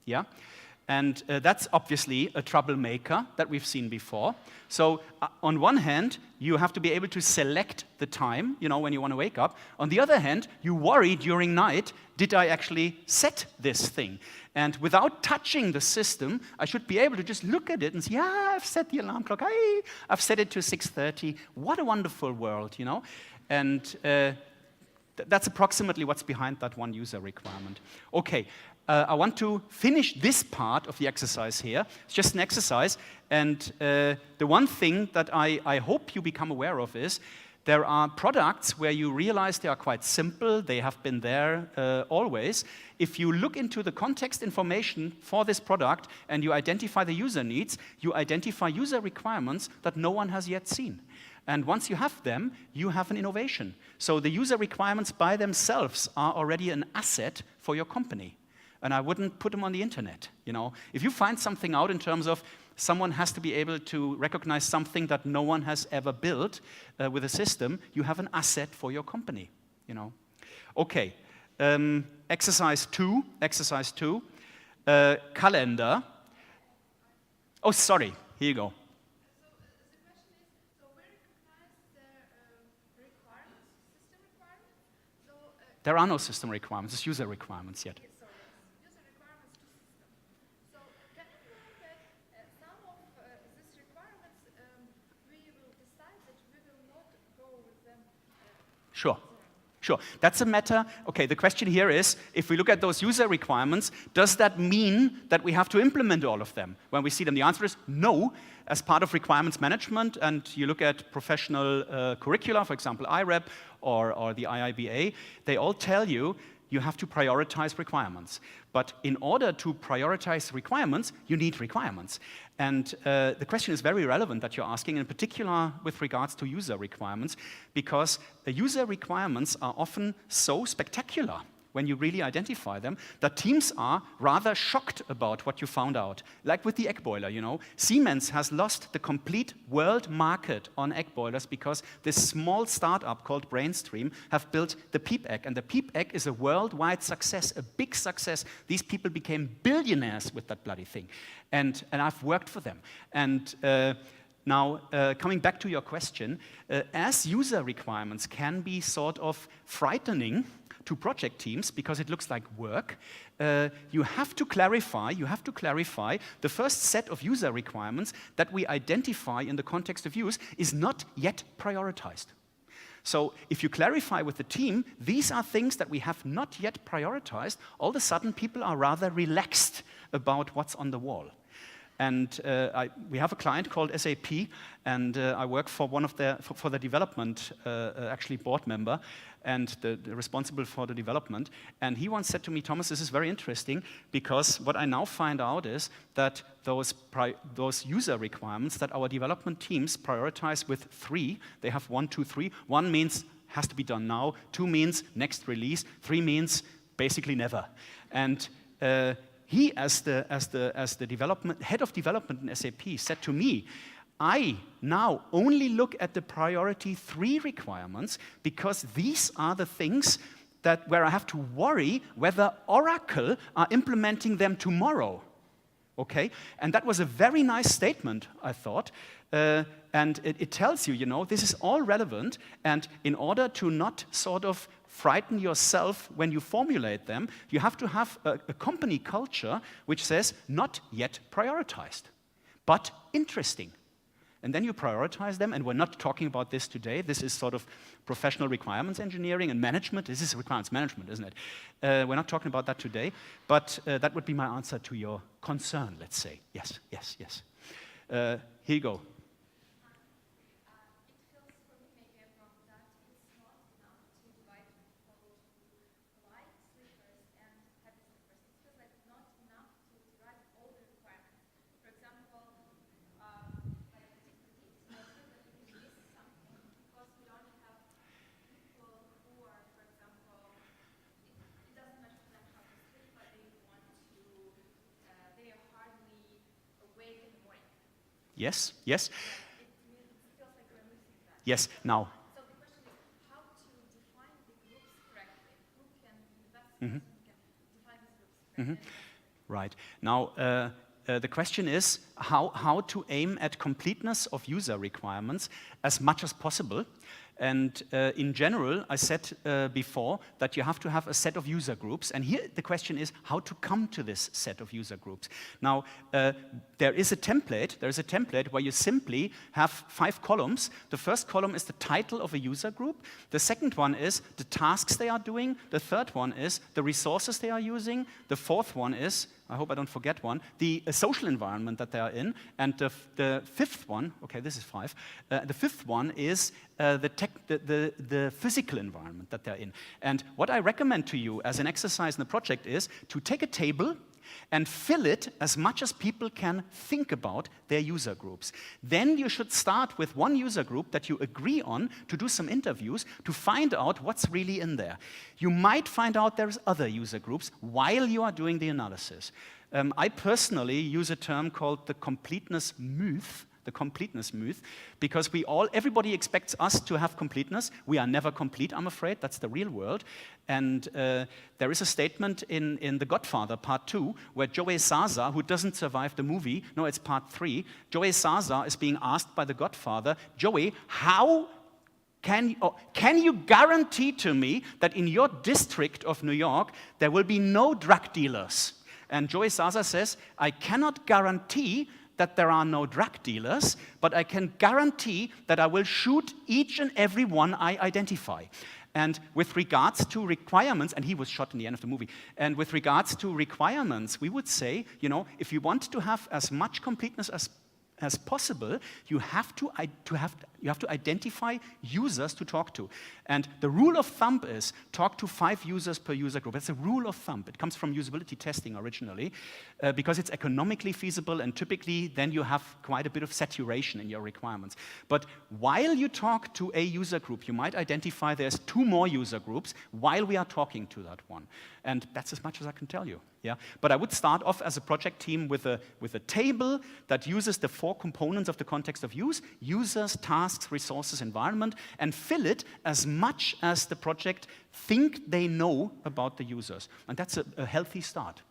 Yeah? And that's obviously a troublemaker that we've seen before. So on one hand, you have to be able to select the time, when you want to wake up. On the other hand, you worry during night, did I actually set this thing? And without touching the system, I should be able to just look at it and say, yeah, I've set the alarm clock. I've set it to 6:30. What a wonderful world, And that's approximately what's behind that one user requirement. Okay. I want to finish this part of the exercise here. It's just an exercise, and the one thing that I hope you become aware of is there are products where you realize they are quite simple, they have been there always. If you look into the context information for this product and you identify the user needs, you identify user requirements that no one has yet seen. And once you have them, you have an innovation. So the user requirements by themselves are already an asset for your company. and I wouldn't put them on the internet. If you find something out in terms of someone has to be able to recognize something that no one has ever built with a system, you have an asset for your company. Okay, exercise two, calendar. Oh, sorry, here you go. So the question is, so we recognize the requirements, system requirements. So There are no system requirements, it's user requirements yet. user requirements to system. So can it mean that some of these requirements we will decide that we will not go with them? Sure. That's a matter. Okay, the question here is, if we look at those user requirements, does that mean that we have to implement all of them when we see them? The answer is no. As part of requirements management, and you look at professional curricula, for example, IREP or the IIBA, they all tell you you have to prioritize requirements. But in order to prioritize requirements, you need requirements. And the question is very relevant that you're asking, in particular with regards to user requirements, because user requirements are often so spectacular when you really identify them, that teams are rather shocked about what you found out. Like with the egg boiler, Siemens has lost the complete world market on egg boilers because this small startup called Brainstream have built the PEEP egg, and the PEEP egg is a worldwide success, a big success. These people became billionaires with that bloody thing, and I've worked for them. And now, coming back to your question, as user requirements can be sort of frightening to project teams because it looks like work, you have to clarify the first set of user requirements that we identify in the context of use is not yet prioritized. So if you clarify with the team, these are things that we have not yet prioritized, all of a sudden people are rather relaxed about what's on the wall. And we have a client called SAP, and I work for one of for the development, actually board member, and the responsible for the development. And he once said to me, Thomas, this is very interesting, because what I now find out is that those user requirements that our development teams prioritize with 3, they have 1, 2, 3. 1 means has to be done now, 2 means next release, 3 means basically never. And he, as the head of development in SAP, said to me, I now only look at the priority 3 requirements because these are the things where I have to worry whether Oracle are implementing them tomorrow. Okay? And that was a very nice statement, I thought. And it tells you, this is all relevant, and in order to not sort of frighten yourself when you formulate them, you have to have a company culture which says, not yet prioritized, but interesting. And then you prioritize them, and we're not talking about this today. This is sort of professional requirements engineering and management. This is requirements management, isn't it? We're not talking about that today, but that would be my answer to your concern, let's say. Yes. Here you go. Yes. Yes. Now. So the question is how to define the groups correctly. Who can invest in who can define these groups correctly? Right. Now, the question is how to aim at completeness of user requirements as much as possible. And in general, I said before that you have to have a set of user groups. And here the question is how to come to this set of user groups. Now, there is a template where you simply have 5 columns. The first column is the title of a user group. The second one is the tasks they are doing. The third one is the resources they are using. The fourth one is, I hope I don't forget one, the social environment that they are in. And the fifth one, okay, this is 5. The fifth one is the physical environment that they're in. And what I recommend to you as an exercise in the project is to take a table and fill it as much as people can think about their user groups. Then you should start with one user group that you agree on to do some interviews to find out what's really in there. You might find out there's other user groups while you are doing the analysis. I personally use a term called the completeness myth, because everybody expects us to have completeness. We are never complete, I'm afraid. That's the real world. And there is a statement in The Godfather, Part 2, where Joey Zaza, who doesn't survive the movie, no, it's Part 3, Joey Zaza is being asked by The Godfather, Joey, how can you guarantee to me that in your district of New York, there will be no drug dealers? And Joey Zaza says, I cannot guarantee that there are no drug dealers, but I can guarantee that I will shoot each and every one I identify. And with regards to requirements, and he was shot in the end of the movie, and with regards to requirements, we would say, if you want to have as much completeness as possible, you have to identify users to talk to. And the rule of thumb is talk to 5 users per user group. That's a rule of thumb. It comes from usability testing originally, because it's economically feasible, and typically then you have quite a bit of saturation in your requirements. But while you talk to a user group, you might identify there's 2 more user groups while we are talking to that one. And that's as much as I can tell you. Yeah? But I would start off as a project team with a table that uses the 4 components of the context of use: users, tasks, resources, environment, and fill it as much as the project think they know about the users. And that's a healthy start.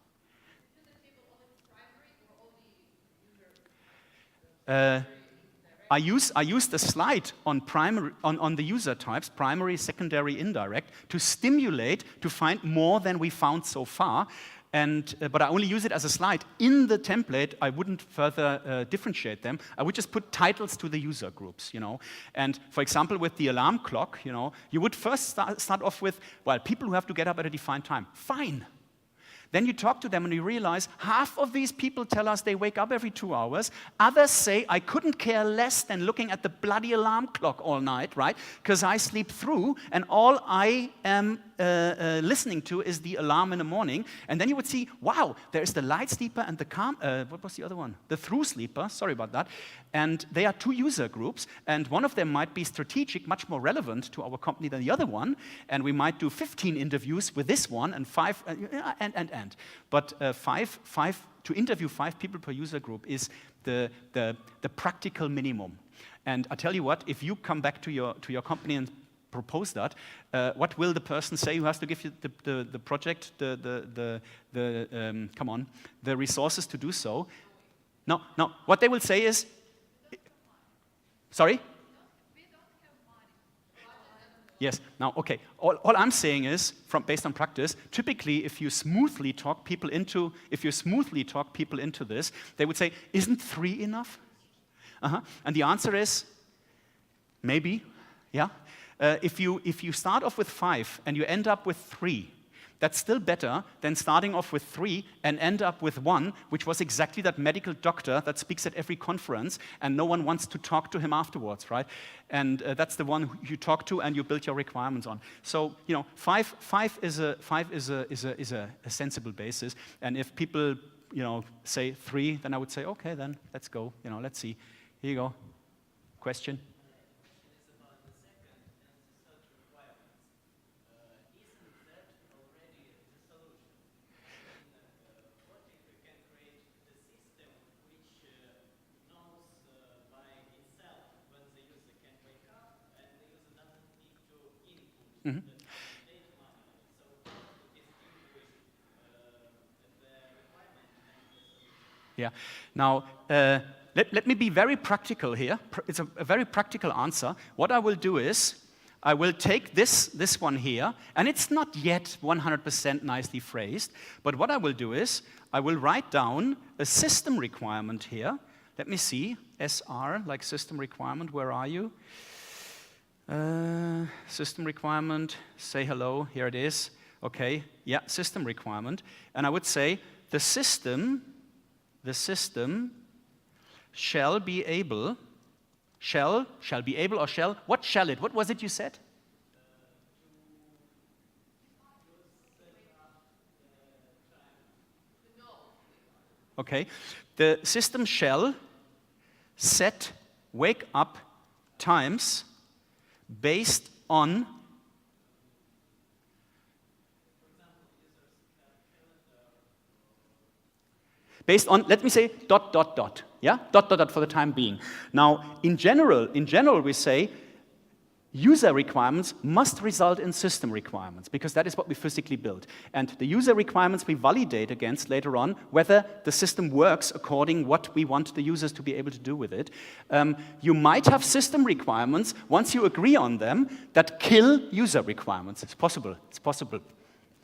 I used a slide on the user types, primary, secondary, indirect, to stimulate, to find more than we found so far. But I only use it as a slide. In the template, I wouldn't further differentiate them. I would just put titles to the user groups, And for example, with the alarm clock, you would first start off with, well, people who have to get up at a defined time. Fine. Then you talk to them and you realize half of these people tell us they wake up every 2 hours. Others say, I couldn't care less than looking at the bloody alarm clock all night, right? Because I sleep through and all I am listening to is the alarm in the morning. And then you would see, wow, there's the light sleeper and the calm, what was the other one? The through sleeper, sorry about that. And they are 2 user groups, and one of them might be strategic, much more relevant to our company than the other one, and we might do 15 interviews with this one, and 5, and. But 5 to interview 5 people per user group is the practical minimum. And I tell you what, if you come back to your company and propose that, what will the person say who has to give you the project, the resources to do so? No, what they will say is, sorry? Yes. Now, okay. All I'm saying is, based on practice, typically, if you smoothly talk people into this, they would say, "Isn't 3 enough?" And the answer is, maybe, yeah. If you start off with 5 and you end up with 3, that's still better than starting off with 3 and end up with 1, which was exactly that medical doctor that speaks at every conference and no one wants to talk to him afterwards, right? And that's the one who you talk to and you build your requirements on. So, 5 is a sensible basis. And if people, say 3, then I would say, okay, then let's go. Let's see. Here you go. Question? Mm-hmm. Yeah. Now, let me be very practical here. It's a very practical answer. What I will do is, I will take this one here, and it's not yet 100% nicely phrased, but what I will do is, I will write down a system requirement here. Let me see, SR, like system requirement, where are you? System requirement, say hello, here it is. Okay, yeah, system requirement. And I would say the system shall be able, what shall it? What was it you said? Okay? The system shall set wake up times based on let me say dot, dot, dot. Yeah? Dot, dot, dot for the time being. Now, in general, we say user requirements must result in system requirements, because that is what we physically build. And the user requirements we validate against later on whether the system works according what we want the users to be able to do with it. You might have system requirements, once you agree on them, that kill user requirements. It's possible. It's possible.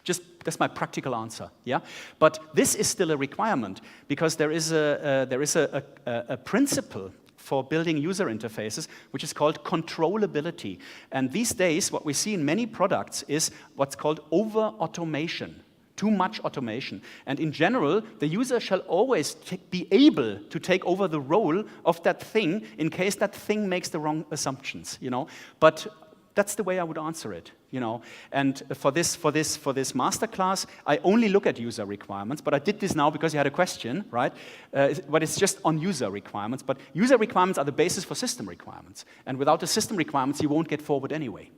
Just, that's my practical answer, yeah? But this is still a requirement, because there is a principle for building user interfaces, which is called controllability. And these days, what we see in many products is what's called over-automation, too much automation. And in general, the user shall always be able to take over the role of that thing in case that thing makes the wrong assumptions, you know? But that's the way I would answer it, you know. And for this masterclass, I only look at user requirements, but I did this now because you had a question, right? But it's just on user requirements. But user requirements are the basis for system requirements. And without the system requirements, you won't get forward anyway.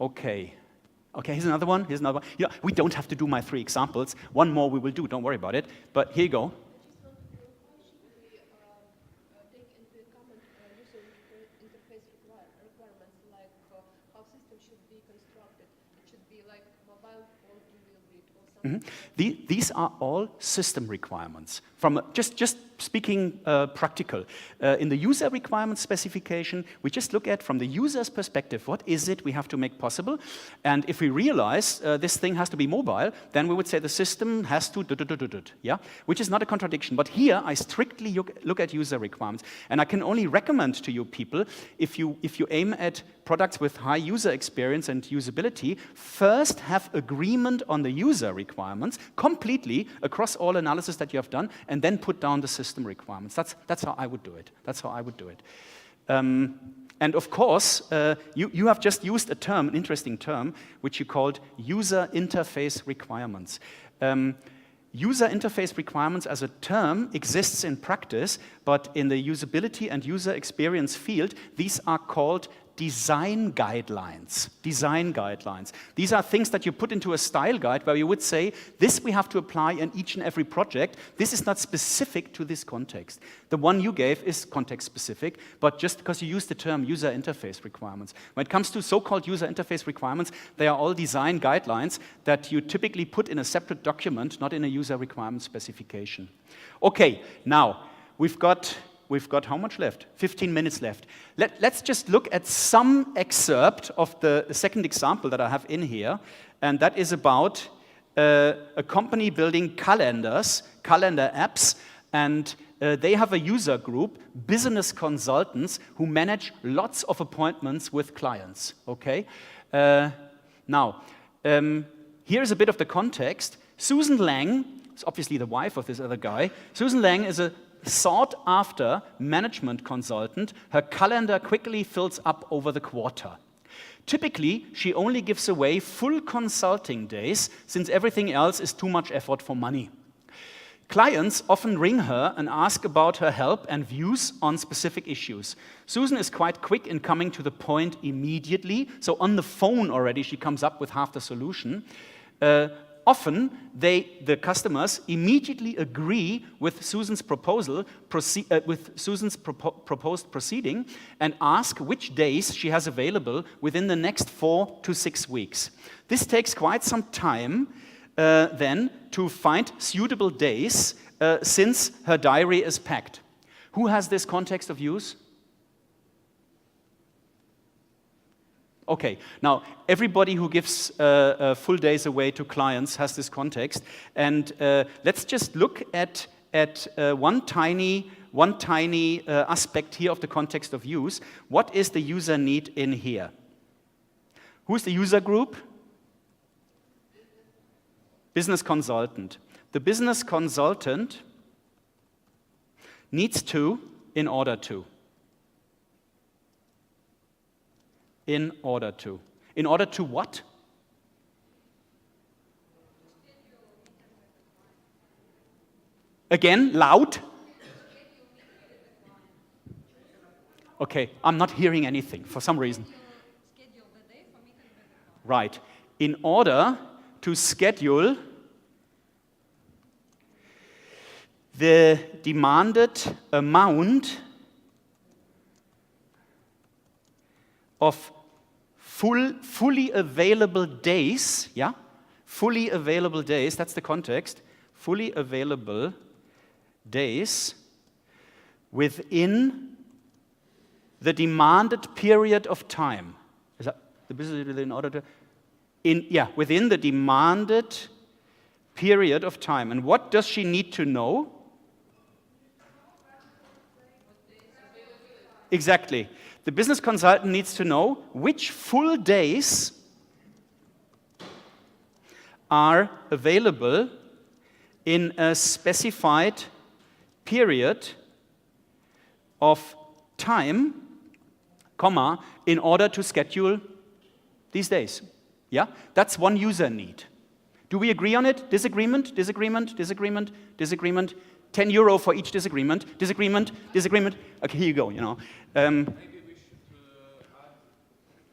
Okay. Okay, here's another one. Here's another one. Yeah, we don't have to do my 3 examples. One more we will do, don't worry about it. But here you go. These are all system requirements. From just speaking practical, in the user requirement specification, we just look at from the user's perspective, what is it we have to make possible? And if we realize this thing has to be mobile, then we would say the system has to yeah, which is not a contradiction. But here I strictly look at user requirements, and I can only recommend to you people, if you aim at products with high user experience and usability, first have agreement on the user requirements completely across all analysis that you have done, and then put down the system requirements. That's how I would do it. That's how I would do it. And of course, you have just used a term, an interesting term, which you called user interface requirements. User interface requirements as a term exists in practice, but in the usability and user experience field, these are called design guidelines. Design guidelines. These are things that you put into a style guide where you would say, this we have to apply in each and every project. This is not specific to this context. The one you gave is context specific, but just because you use the term user interface requirements. When it comes to so-called user interface requirements, they are all design guidelines that you typically put in a separate document, not in a user requirement specification. Okay, now, we've got how much left? 15 minutes left. Let's just look at some excerpt of the second example that I have in here, and that is about a company building calendars, calendar apps, and they have a user group, business consultants, who manage lots of appointments with clients, okay? Now, here's a bit of the context. Susan Lang is obviously the wife of this other guy. Susan Lang is a sought-after management consultant. Her calendar quickly fills up over the quarter. Typically, she only gives away full consulting days, since everything else is too much effort for money. Clients often ring her and ask about her help and views on specific issues. Susan is quite quick in coming to the point immediately, so on the phone already she comes up with half the solution. Often, the customers immediately agree with Susan's proposed proceeding and ask which days she has available within the next 4 to 6 weeks. This takes quite some time then to find suitable days since her diary is packed. Who has this context of use? Okay, now everybody who gives full days away to clients has this context, and let's just look at one tiny aspect here of the context of use. What is the user need in here? Who's the user group? Business consultant. The business consultant needs to, in order to. In order to. In order to what? Again, loud. Okay, I'm not hearing anything for some reason. Right. In order to schedule the demanded amount of fully available days, yeah? Fully available days, that's the context. Fully available days within the demanded period of time. Is that the business in order to within the demanded period of time. And what does she need to know? Exactly. The business consultant needs to know which full days are available in a specified period of time, comma, in order to schedule these days. Yeah? That's one user need. Do we agree on it? Disagreement, disagreement, disagreement, disagreement. 10 euro for each disagreement, disagreement, disagreement. Okay, here you go, you know. Maybe we should add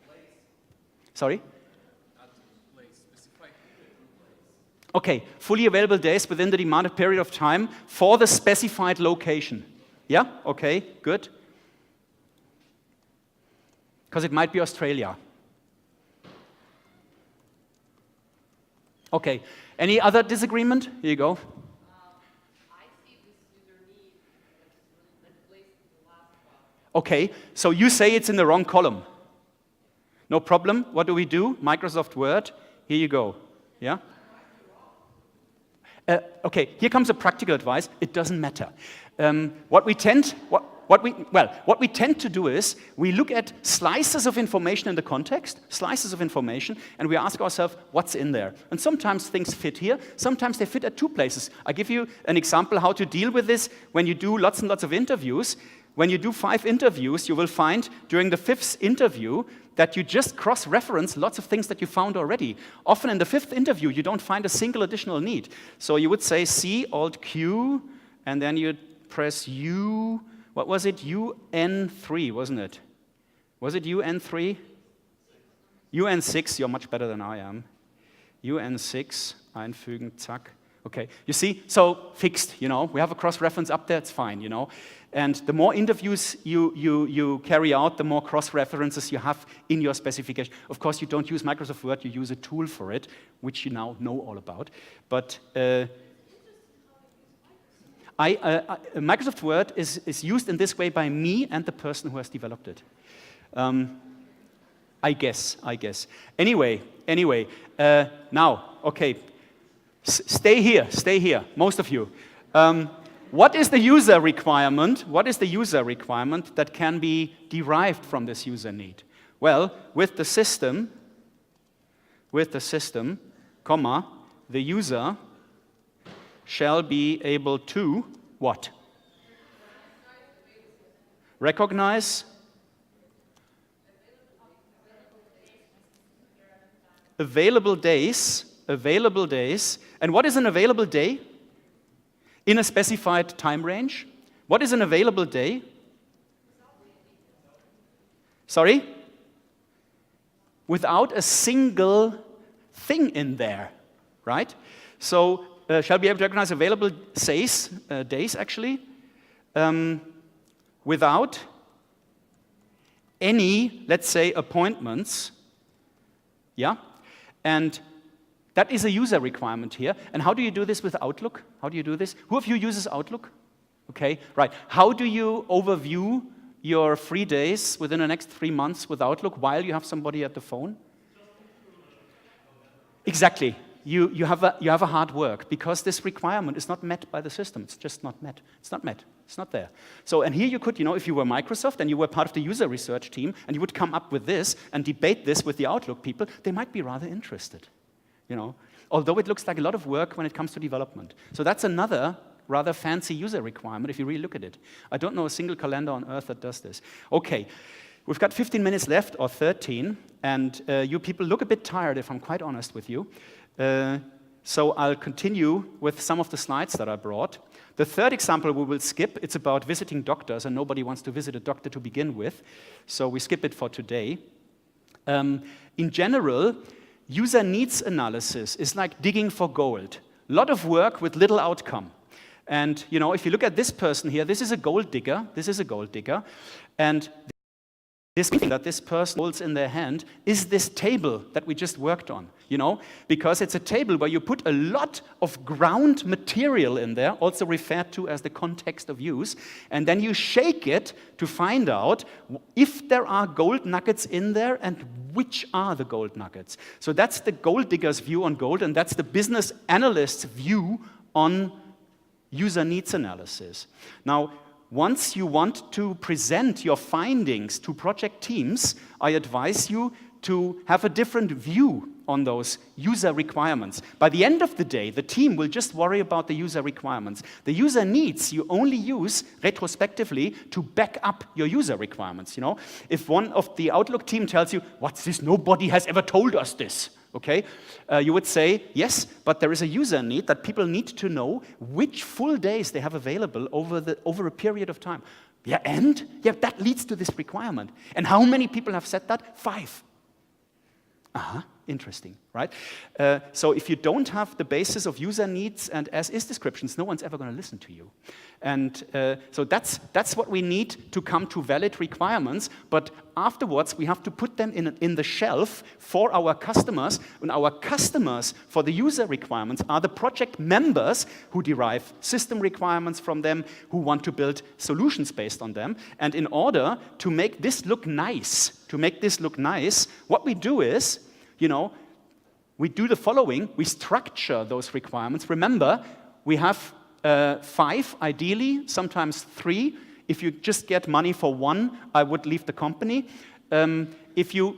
place. Sorry? Add place, specify place. Okay, fully available days within the demanded period of time for the specified location. Yeah? Okay, good. Because it might be Australia. Okay, any other disagreement? Here you go. I see this user need that's placed in the last spot. Okay, so you say it's in the wrong column. No problem. What do? Microsoft Word. Here you go. Yeah? Okay, here comes a practical advice. It doesn't matter. What we tend to do is we look at slices of information in the context, slices of information, and we ask ourselves, what's in there? And sometimes things fit here, sometimes they fit at two places. I give you an example how to deal with this when you do lots and lots of interviews. When you do 5 interviews, you will find during the 5th interview that you just cross-reference lots of things that you found already. Often in the 5th interview, you don't find a single additional need. So you would say C, Alt Q, and then you press U. What was it? UN3, wasn't it? Was it UN3? UN6, you're much better than I am. UN6, einfügen, zack. Okay, you see, so fixed, you know, we have a cross-reference up there, it's fine, you know. And the more interviews you carry out, the more cross-references you have in your specification. Of course, you don't use Microsoft Word, you use a tool for it, which you now know all about. But Microsoft Word is used in this way by me and the person who has developed it. I guess. Anyway, now, okay, stay here, most of you. What is the user requirement? What is the user requirement that can be derived from this user need? Well, with the system, comma, the user shall be able to what? Recognize available days. And what is an available day? In a specified time range. What is an available day? Sorry? Without a single thing in there, right? So, shall be able to recognize available days actually, without any, let's say, appointments, yeah? And that is a user requirement here. And how do you do this with Outlook? How do you do this? Who of you uses Outlook? Okay, right. How do you overview your free days within the next 3 months with Outlook while you have somebody at the phone? Exactly. You have a hard work because this requirement is not met by the system. It's just not met. It's not met. It's not there. So, and here you could, you know, if you were Microsoft and you were part of the user research team and you would come up with this and debate this with the Outlook people, they might be rather interested. You know, although it looks like a lot of work when it comes to development. So that's another rather fancy user requirement if you really look at it. I don't know a single calendar on earth that does this. Okay, we've got 15 minutes left, or 13, and you people look a bit tired, if I'm quite honest with you. So I'll continue with some of the slides that I brought. The third example we will skip, it's about visiting doctors, and nobody wants to visit a doctor to begin with, so we skip it for today. In general, user needs analysis is like digging for gold. A lot of work with little outcome. And you know, if you look at this person here, this is a gold digger, and this thing that this person holds in their hand is this table that we just worked on, you know, because it's a table where you put a lot of ground material in there, also referred to as the context of use, and then you shake it to find out if there are gold nuggets in there and which are the gold nuggets. So that's the gold digger's view on gold, and that's the business analyst's view on user needs analysis. Now, once you want to present your findings to project teams, I advise you to have a different view on those user requirements. By the end of the day, the team will just worry about the user requirements. The user needs you only use retrospectively to back up your user requirements. You know, if one of the Outlook team tells you, "What's this? Nobody has ever told us this." Okay, you would say, yes, but there is a user need that people need to know which full days they have available over a period of time. Yeah, and? Yeah, that leads to this requirement. And how many people have said that? 5. Interesting, right? So if you don't have the basis of user needs and as-is descriptions, no one's ever going to listen to you. And so that's what we need to come to valid requirements, but afterwards we have to put them in the shelf for our customers, and our customers for the user requirements are the project members who derive system requirements from them, who want to build solutions based on them. And in order to make this look nice, what we do is, you know, we do the following. We structure those requirements. Remember, we have 5, ideally, sometimes 3. If you just get money for 1, I would leave the company. If you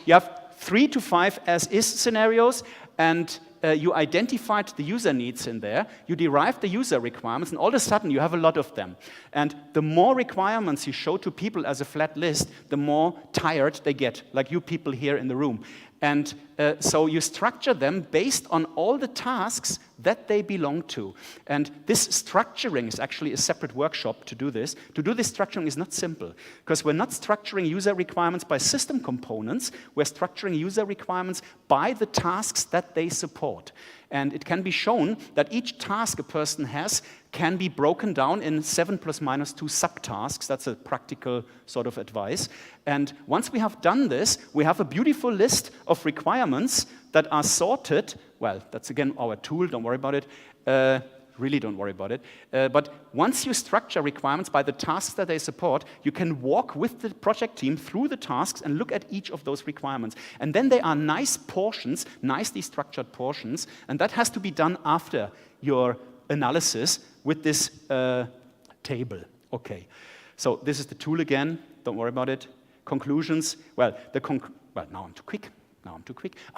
have 3 to 5 as-is scenarios, and you identified the user needs in there, you derived the user requirements, and all of a sudden you have a lot of them. And the more requirements you show to people as a flat list, the more tired they get, like you people here in the room. And so you structure them based on all the tasks that they belong to. And this structuring is actually a separate workshop to do this. To do this structuring is not simple, because we're not structuring user requirements by system components, we're structuring user requirements by the tasks that they support. And it can be shown that each task a person has can be broken down in 7 ± 2 subtasks. That's a practical sort of advice. And once we have done this, we have a beautiful list of requirements that are sorted. Well, that's again our tool, don't worry about it. Really don't worry about it. But once you structure requirements by the tasks that they support, you can walk with the project team through the tasks and look at each of those requirements. And then they are nice portions, nicely structured portions, and that has to be done after your analysis with this table. Okay, so this is the tool again, don't worry about it. Conclusions, well, now I'm too quick.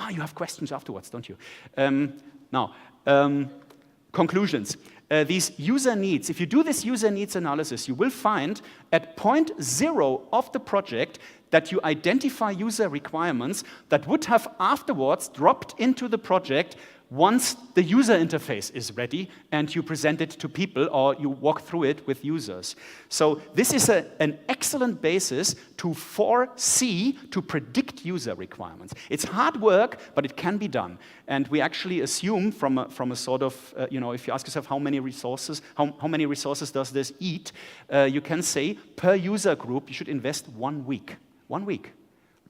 You have questions afterwards, don't you? Conclusions. These user needs, if you do this user needs analysis, you will find at point 0 of the project that you identify user requirements that would have afterwards dropped into the project once the user interface is ready and you present it to people or you walk through it with users. So this is an excellent basis to foresee, to predict user requirements. It's hard work, but it can be done. And we actually assume from a sort of, if you ask yourself how many resources does this eat, you can say per user group you should invest 1 week. 1 week.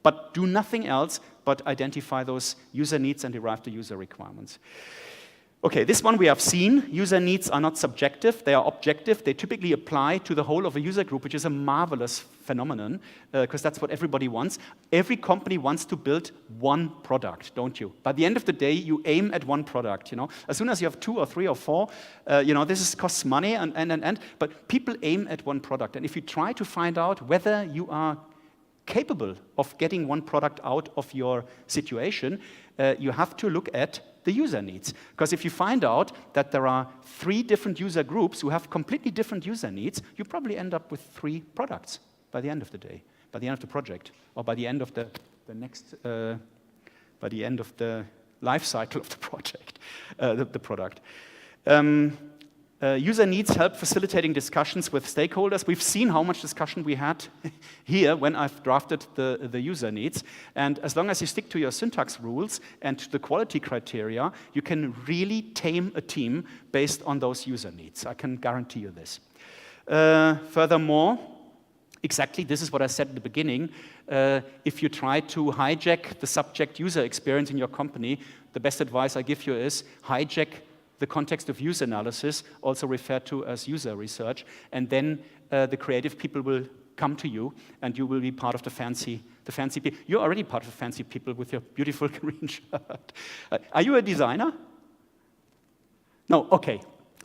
But do nothing else but identify those user needs and derive the user requirements. Okay, this one we have seen. User needs are not subjective, they are objective. They typically apply to the whole of a user group, which is a marvelous phenomenon, because that's what everybody wants. Every company wants to build 1 product, don't you? By the end of the day, you aim at 1 product, As soon as you have 2 or 3 or 4, this costs money, but people aim at 1 product. And if you try to find out whether you are capable of getting 1 product out of your situation, you have to look at the user needs. Because if you find out that there are 3 different user groups who have completely different user needs, you probably end up with 3 products by the end of the day, by the end of the project, or by the end of by the end of the life cycle of the project, the product. User needs help facilitating discussions with stakeholders. We've seen how much discussion we had here when I've drafted the user needs. And as long as you stick to your syntax rules and to the quality criteria, you can really tame a team based on those user needs. I can guarantee you this. Furthermore, exactly, this is what I said at the beginning. If you try to hijack the subject-user experience in your company, the best advice I give you is hijack the context of user analysis, also referred to as user research, and then the creative people will come to you, and you will be part of the fancy people. You're already part of the fancy people with your beautiful green shirt. Are you a designer? No, okay.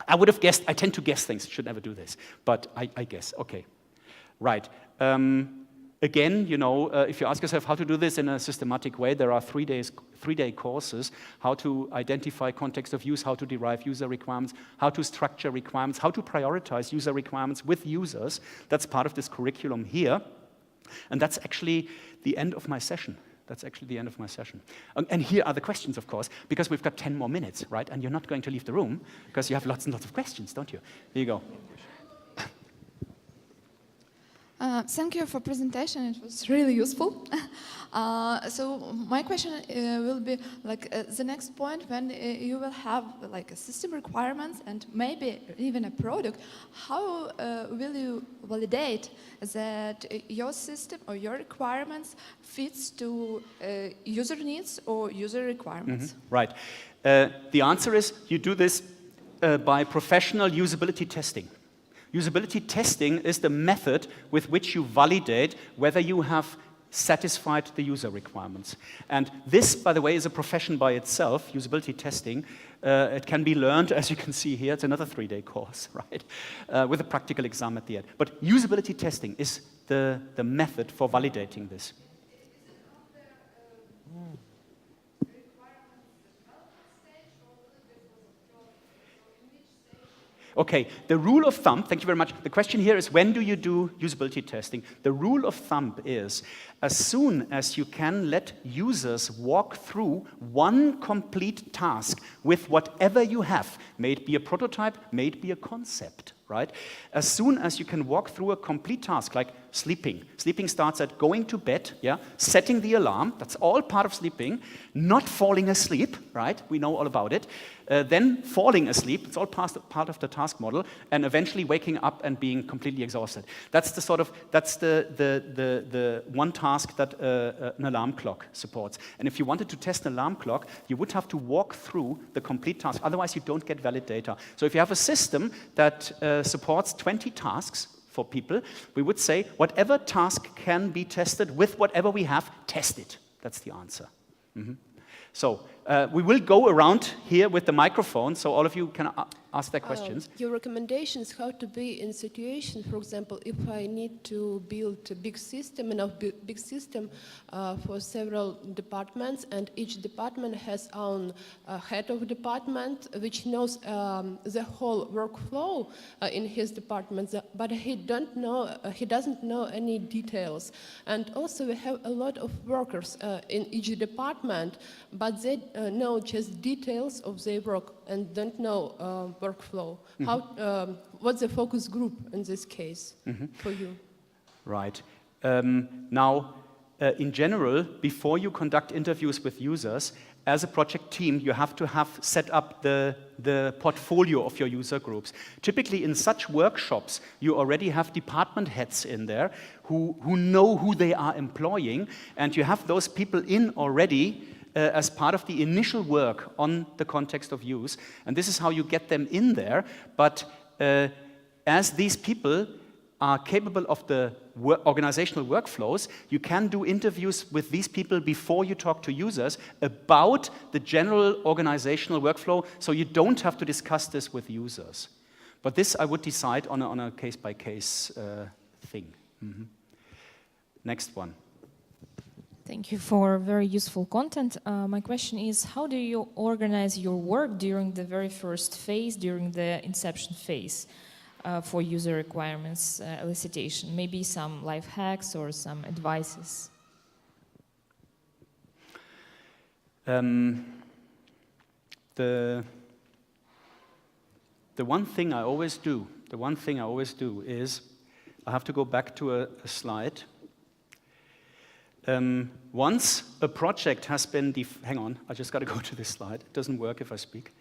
I would have guessed, I tend to guess things, should never do this, but I guess, okay. Right. Again, you know, if you ask yourself how to do this in a systematic way, there are three-day courses, how to identify context of use, how to derive user requirements, how to structure requirements, how to prioritize user requirements with users. That's part of this curriculum here. And that's actually the end of my session. That's actually the end of my session. And here are the questions, of course, because we've got 10 more minutes, right? And you're not going to leave the room, because you have lots and lots of questions, don't you? Here you go. Thank you for presentation. It was really useful. So my question will be like the next point when you will have like a system requirements and maybe even a product. How will you validate that your system or your requirements fits to user needs or user requirements? Mm-hmm. Right. The answer is you do this by professional usability testing. Usability testing is the method with which you validate whether you have satisfied the user requirements. And this, by the way, is a profession by itself, usability testing. It can be learned, as you can see here. It's another 3-day course, right? With a practical exam at the end. But usability testing is the method for validating this. Okay, the rule of thumb, thank you very much. The question here is, when do you do usability testing? The rule of thumb is, as soon as you can let users walk through one complete task with whatever you have, may it be a prototype, may it be a concept, right? As soon as you can walk through a complete task, like sleeping. Sleeping starts at going to bed, yeah, setting the alarm, that's all part of sleeping, not falling asleep, right? We know all about it. Then falling asleep, it's all part of the task model, and eventually waking up and being completely exhausted. That's the sort of, that's the one task that an alarm clock supports. And if you wanted to test an alarm clock, you would have to walk through the complete task, otherwise you don't get valid data. So if you have a system that supports 20 tasks for people, we would say, whatever task can be tested with whatever we have, test it. That's the answer. Mm-hmm. So we will go around here with the microphone, so all of you can ask their questions. Your recommendations how to be in situation, for example, if I need to build a big system, big system for several departments, and each department has own head of department, which knows the whole workflow in his department, but he doesn't know any details. And also we have a lot of workers in each department, but they know just details of their work and don't know workflow. Mm-hmm. How? What's the focus group in this case for you? Right. Now, in general, before you conduct interviews with users, as a project team, you have to have set up the portfolio of your user groups. Typically, in such workshops, you already have department heads in there who know who they are employing, and you have those people in already as part of the initial work on the context of use. And this is how you get them in there. But as these people are capable of the organizational workflows, you can do interviews with these people before you talk to users about the general organizational workflow, so you don't have to discuss this with users. But this I would decide on a case-by-case thing. Mm-hmm. Next one. Thank you for very useful content. My question is, how do you organize your work during the very first phase, during the inception phase for user requirements elicitation? Maybe some life hacks or some advices? the one thing I always do is, I have to go back to a slide. Once a project has been, hang on, I just got to go to this slide. It doesn't work if I speak.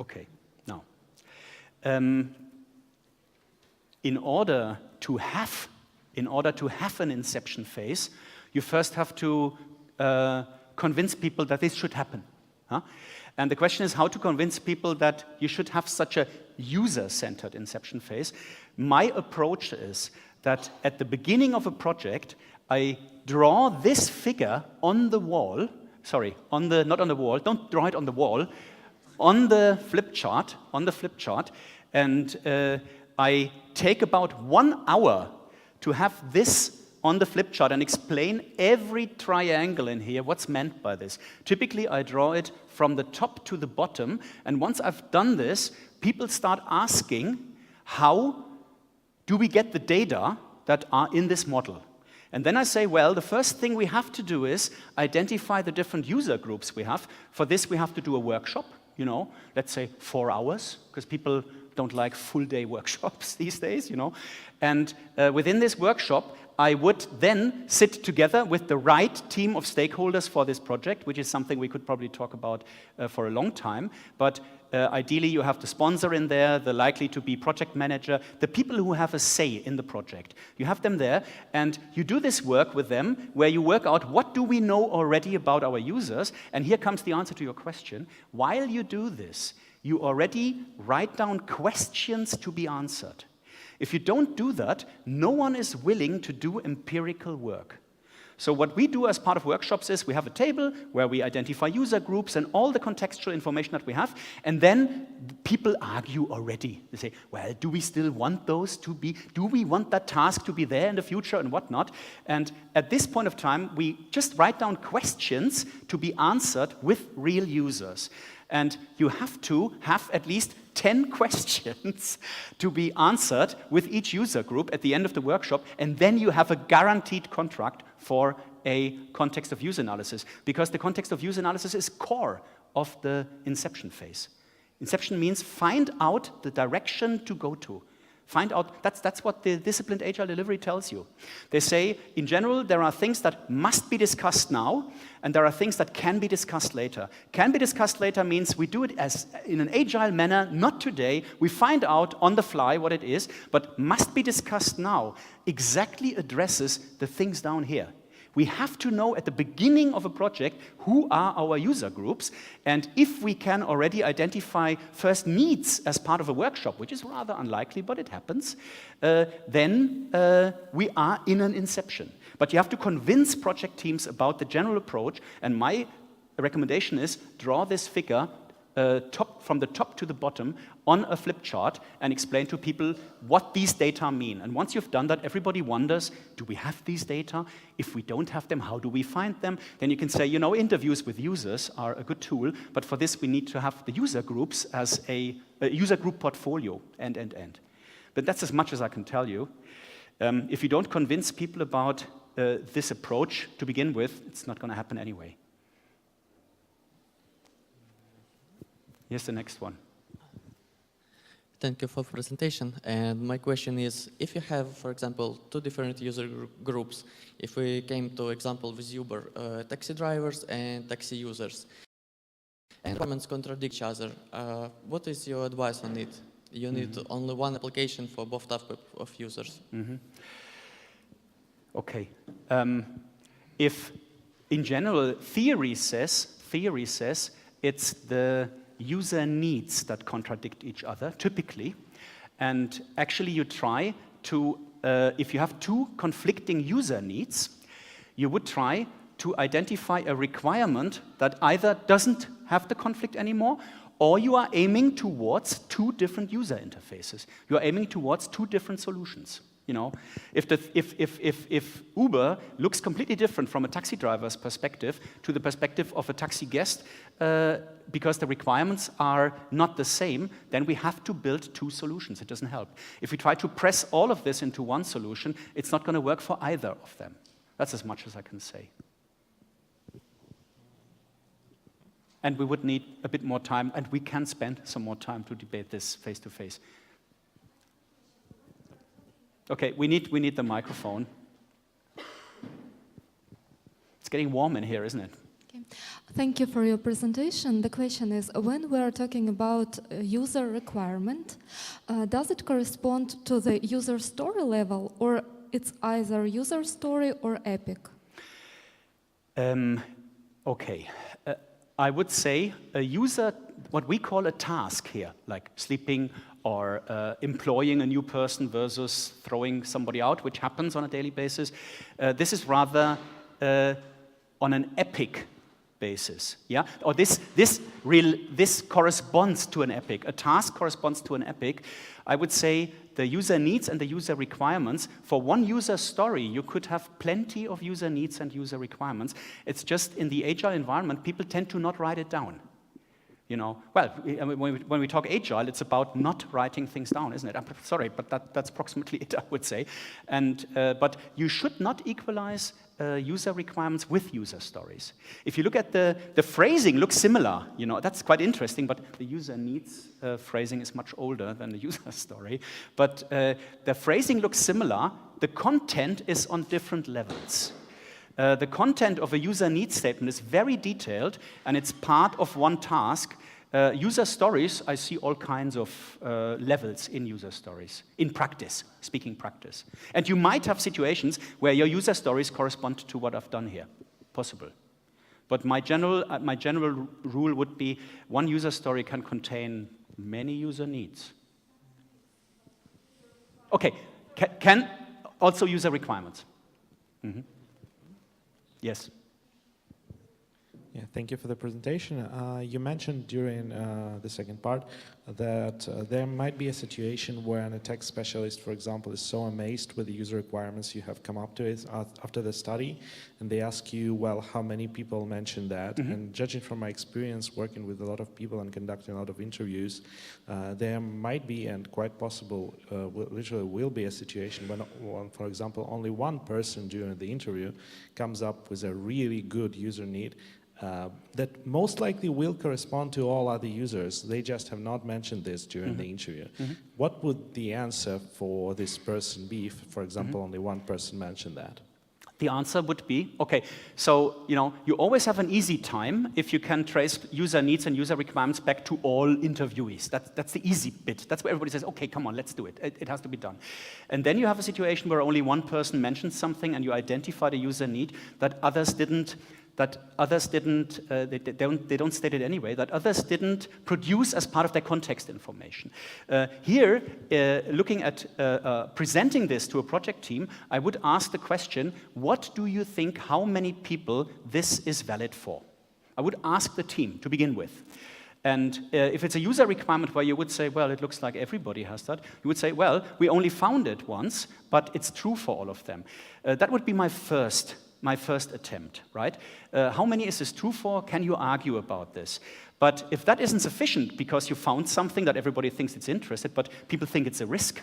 Okay, now. In order to have an inception phase, you first have to convince people that this should happen. Huh? And the question is how to convince people that you should have such a user-centered inception phase. My approach is that at the beginning of a project, I draw this figure on the wall, not on the wall, don't draw it on the wall, on the flip chart, and I take about 1 hour to have this on the flip chart and explain every triangle in here, what's meant by this. Typically, I draw it from the top to the bottom, and once I've done this, people start asking, how do we get the data that are in this model? And then I say, well, the first thing we have to do is identify the different user groups we have. For this, we have to do a workshop, let's say 4 hours, because people don't like full-day workshops these days, And within this workshop, I would then sit together with the right team of stakeholders for this project, which is something we could probably talk about for a long time. But ideally, you have the sponsor in there, the likely to be project manager, the people who have a say in the project. You have them there, and you do this work with them, where you work out what do we know already about our users. And here comes the answer to your question. While you do this, you already write down questions to be answered. If you don't do that, no one is willing to do empirical work. So what we do as part of workshops is we have a table where we identify user groups and all the contextual information that we have, and then people argue already. They say, well, do we still want those to be, do we want that task to be there in the future and whatnot? And at this point of time, we just write down questions to be answered with real users. And you have to have at least 10 questions to be answered with each user group at the end of the workshop, and then you have a guaranteed contract for a context of use analysis, because the context of use analysis is core of the inception phase. Inception means find out the direction to go to. Find out, that's what the disciplined agile delivery tells you. They say, in general, there are things that must be discussed now, and there are things that can be discussed later. Can be discussed later means we do it as in an agile manner, not today. We find out on the fly what it is, but must be discussed now exactly addresses the things down here. We have to know at the beginning of a project who are our user groups, and if we can already identify first needs as part of a workshop, which is rather unlikely, but it happens, then we are in an inception. But you have to convince project teams about the general approach, and my recommendation is draw this figure from the top to the bottom on a flip chart and explain to people what these data mean. And once you've done that, everybody wonders, do we have these data? If we don't have them, how do we find them? Then you can say, interviews with users are a good tool, but for this we need to have the user groups as a user group portfolio, end. But that's as much as I can tell you. If you don't convince people about this approach to begin with, it's not going to happen anyway. Here's the next one. Thank you for the presentation. And my question is, if you have, for example, 2 different user groups, if we came to example with Uber, taxi drivers and taxi users, and requirements contradict each other, what is your advice on it? You need only one application for both types of users. Okay. If, in general, theory says it's the user needs that contradict each other, typically. And actually you try to, if you have 2 conflicting user needs, you would try to identify a requirement that either doesn't have the conflict anymore, or you are aiming towards 2 different user interfaces. You are aiming towards 2 different solutions. If Uber looks completely different from a taxi driver's perspective to the perspective of a taxi guest, because the requirements are not the same, then we have to build 2 solutions. It doesn't help. If we try to press all of this into one solution, it's not going to work for either of them. That's as much as I can say. and we would need a bit more time, and we can spend some more time to debate this face to face. Okay, we need the microphone. It's getting warm in here, isn't it? Okay. Thank you for your presentation. The question is, when we are talking about user requirement, does it correspond to the user story level, or it's either user story or epic? Okay. I would say a user, what we call a task here, like sleeping or employing a new person versus throwing somebody out, which happens on a daily basis. This is rather on an epic basis, yeah? Or this corresponds to an epic. A task corresponds to an epic. I would say the user needs and the user requirements. For one user story, you could have plenty of user needs and user requirements. It's just in the agile environment, people tend to not write it down. You know, well, when we talk agile, it's about not writing things down, isn't it? I'm sorry, but that's approximately it, I would say. And but you should not equalize user requirements with user stories. If you look at the phrasing, looks similar. You know, that's quite interesting. But the user needs phrasing is much older than the user story. But the phrasing looks similar. The content is on different levels. The content of a user needs statement is very detailed, and it's part of one task. User stories, I see all kinds of levels in user stories, in practice, speaking practice. And you might have situations where your user stories correspond to what I've done here. Possible. But my general rule would be one user story can contain many user needs. Okay, can also user requirements. Mm-hmm. Yes. Yeah, thank you for the presentation. You mentioned during the second part that there might be a situation where an tech specialist, for example, is so amazed with the user requirements you have come up to it after the study, and they ask you, well, how many people mentioned that? Mm-hmm. And judging from my experience working with a lot of people and conducting a lot of interviews, there might be, and quite possible, literally will be a situation when, for example, only one person during the interview comes up with a really good user need that most likely will correspond to all other users. They just have not mentioned this during the interview. Mm-hmm. What would the answer for this person be if, for example, only one person mentioned that? The answer would be, okay, so, you know, you always have an easy time if you can trace user needs and user requirements back to all interviewees. That's the easy bit. That's where everybody says, okay, come on, let's do it. It has to be done. And then you have a situation where only one person mentions something and you identify the user need that others didn't, they don't state it anyway, that others didn't produce as part of their context information. Here, looking at presenting this to a project team, I would ask the question, what do you think, how many people this is valid for? I would ask the team to begin with. And if it's a user requirement where you would say, well, it looks like everybody has that, you would say, well, we only found it once, but it's true for all of them. That would be my first attempt, right? How many is this true for? Can you argue about this? But if that isn't sufficient because you found something that everybody thinks it's interested, but people think it's a risk,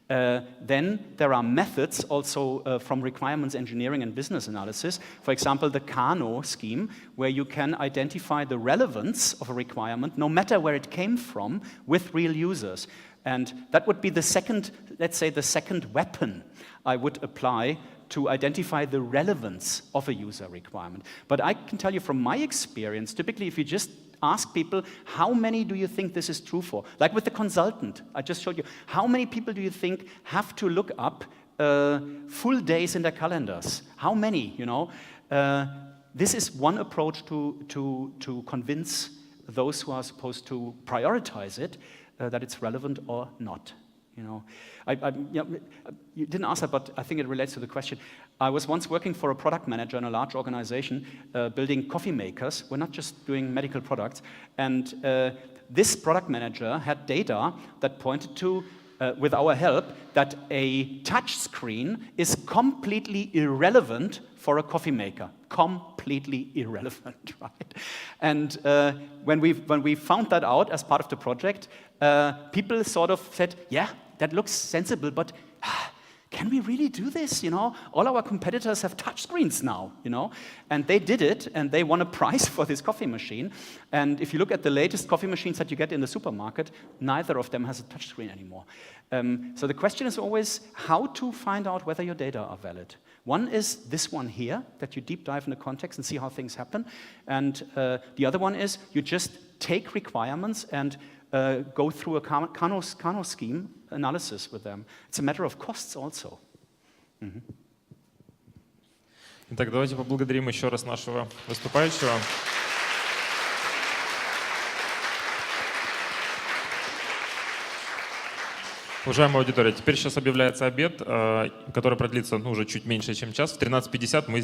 then there are methods also from requirements engineering and business analysis. For example, the Kano scheme, where you can identify the relevance of a requirement, no matter where it came from, with real users. And that would be the second, let's say, the second weapon I would apply to identify the relevance of a user requirement. But I can tell you from my experience, typically if you just ask people, how many do you think this is true for? Like with the consultant, I just showed you, how many people do you think have to look up full days in their calendars? How many, you know? This is one approach to convince those who are supposed to prioritize it that it's relevant or not. You know, you didn't ask that, but I think it relates to the question. I was once working for a product manager in a large organization building coffee makers. We're not just doing medical products. And this product manager had data that pointed to, with our help, that a touch screen is completely irrelevant for a coffee maker. Completely irrelevant, right? And when we found that out as part of the project, people sort of said, yeah, that looks sensible, but can we really do this? All our competitors have touch screens now, and they did it, and they won a prize for this coffee machine. And if you look at the latest coffee machines that you get in the supermarket, neither of them has a touch screen anymore. So the question is always how to find out whether your data are valid. One is this one here, that you deep dive in the context and see how things happen. And the other one is you just take requirements and go through a Kano scheme analysis with them. It's a matter of costs also. Итак, давайте поблагодарим еще раз нашего выступающего. Уважаемая аудитория, теперь сейчас объявляется обед, который продлится уже чуть меньше, чем час. В 13:50 мы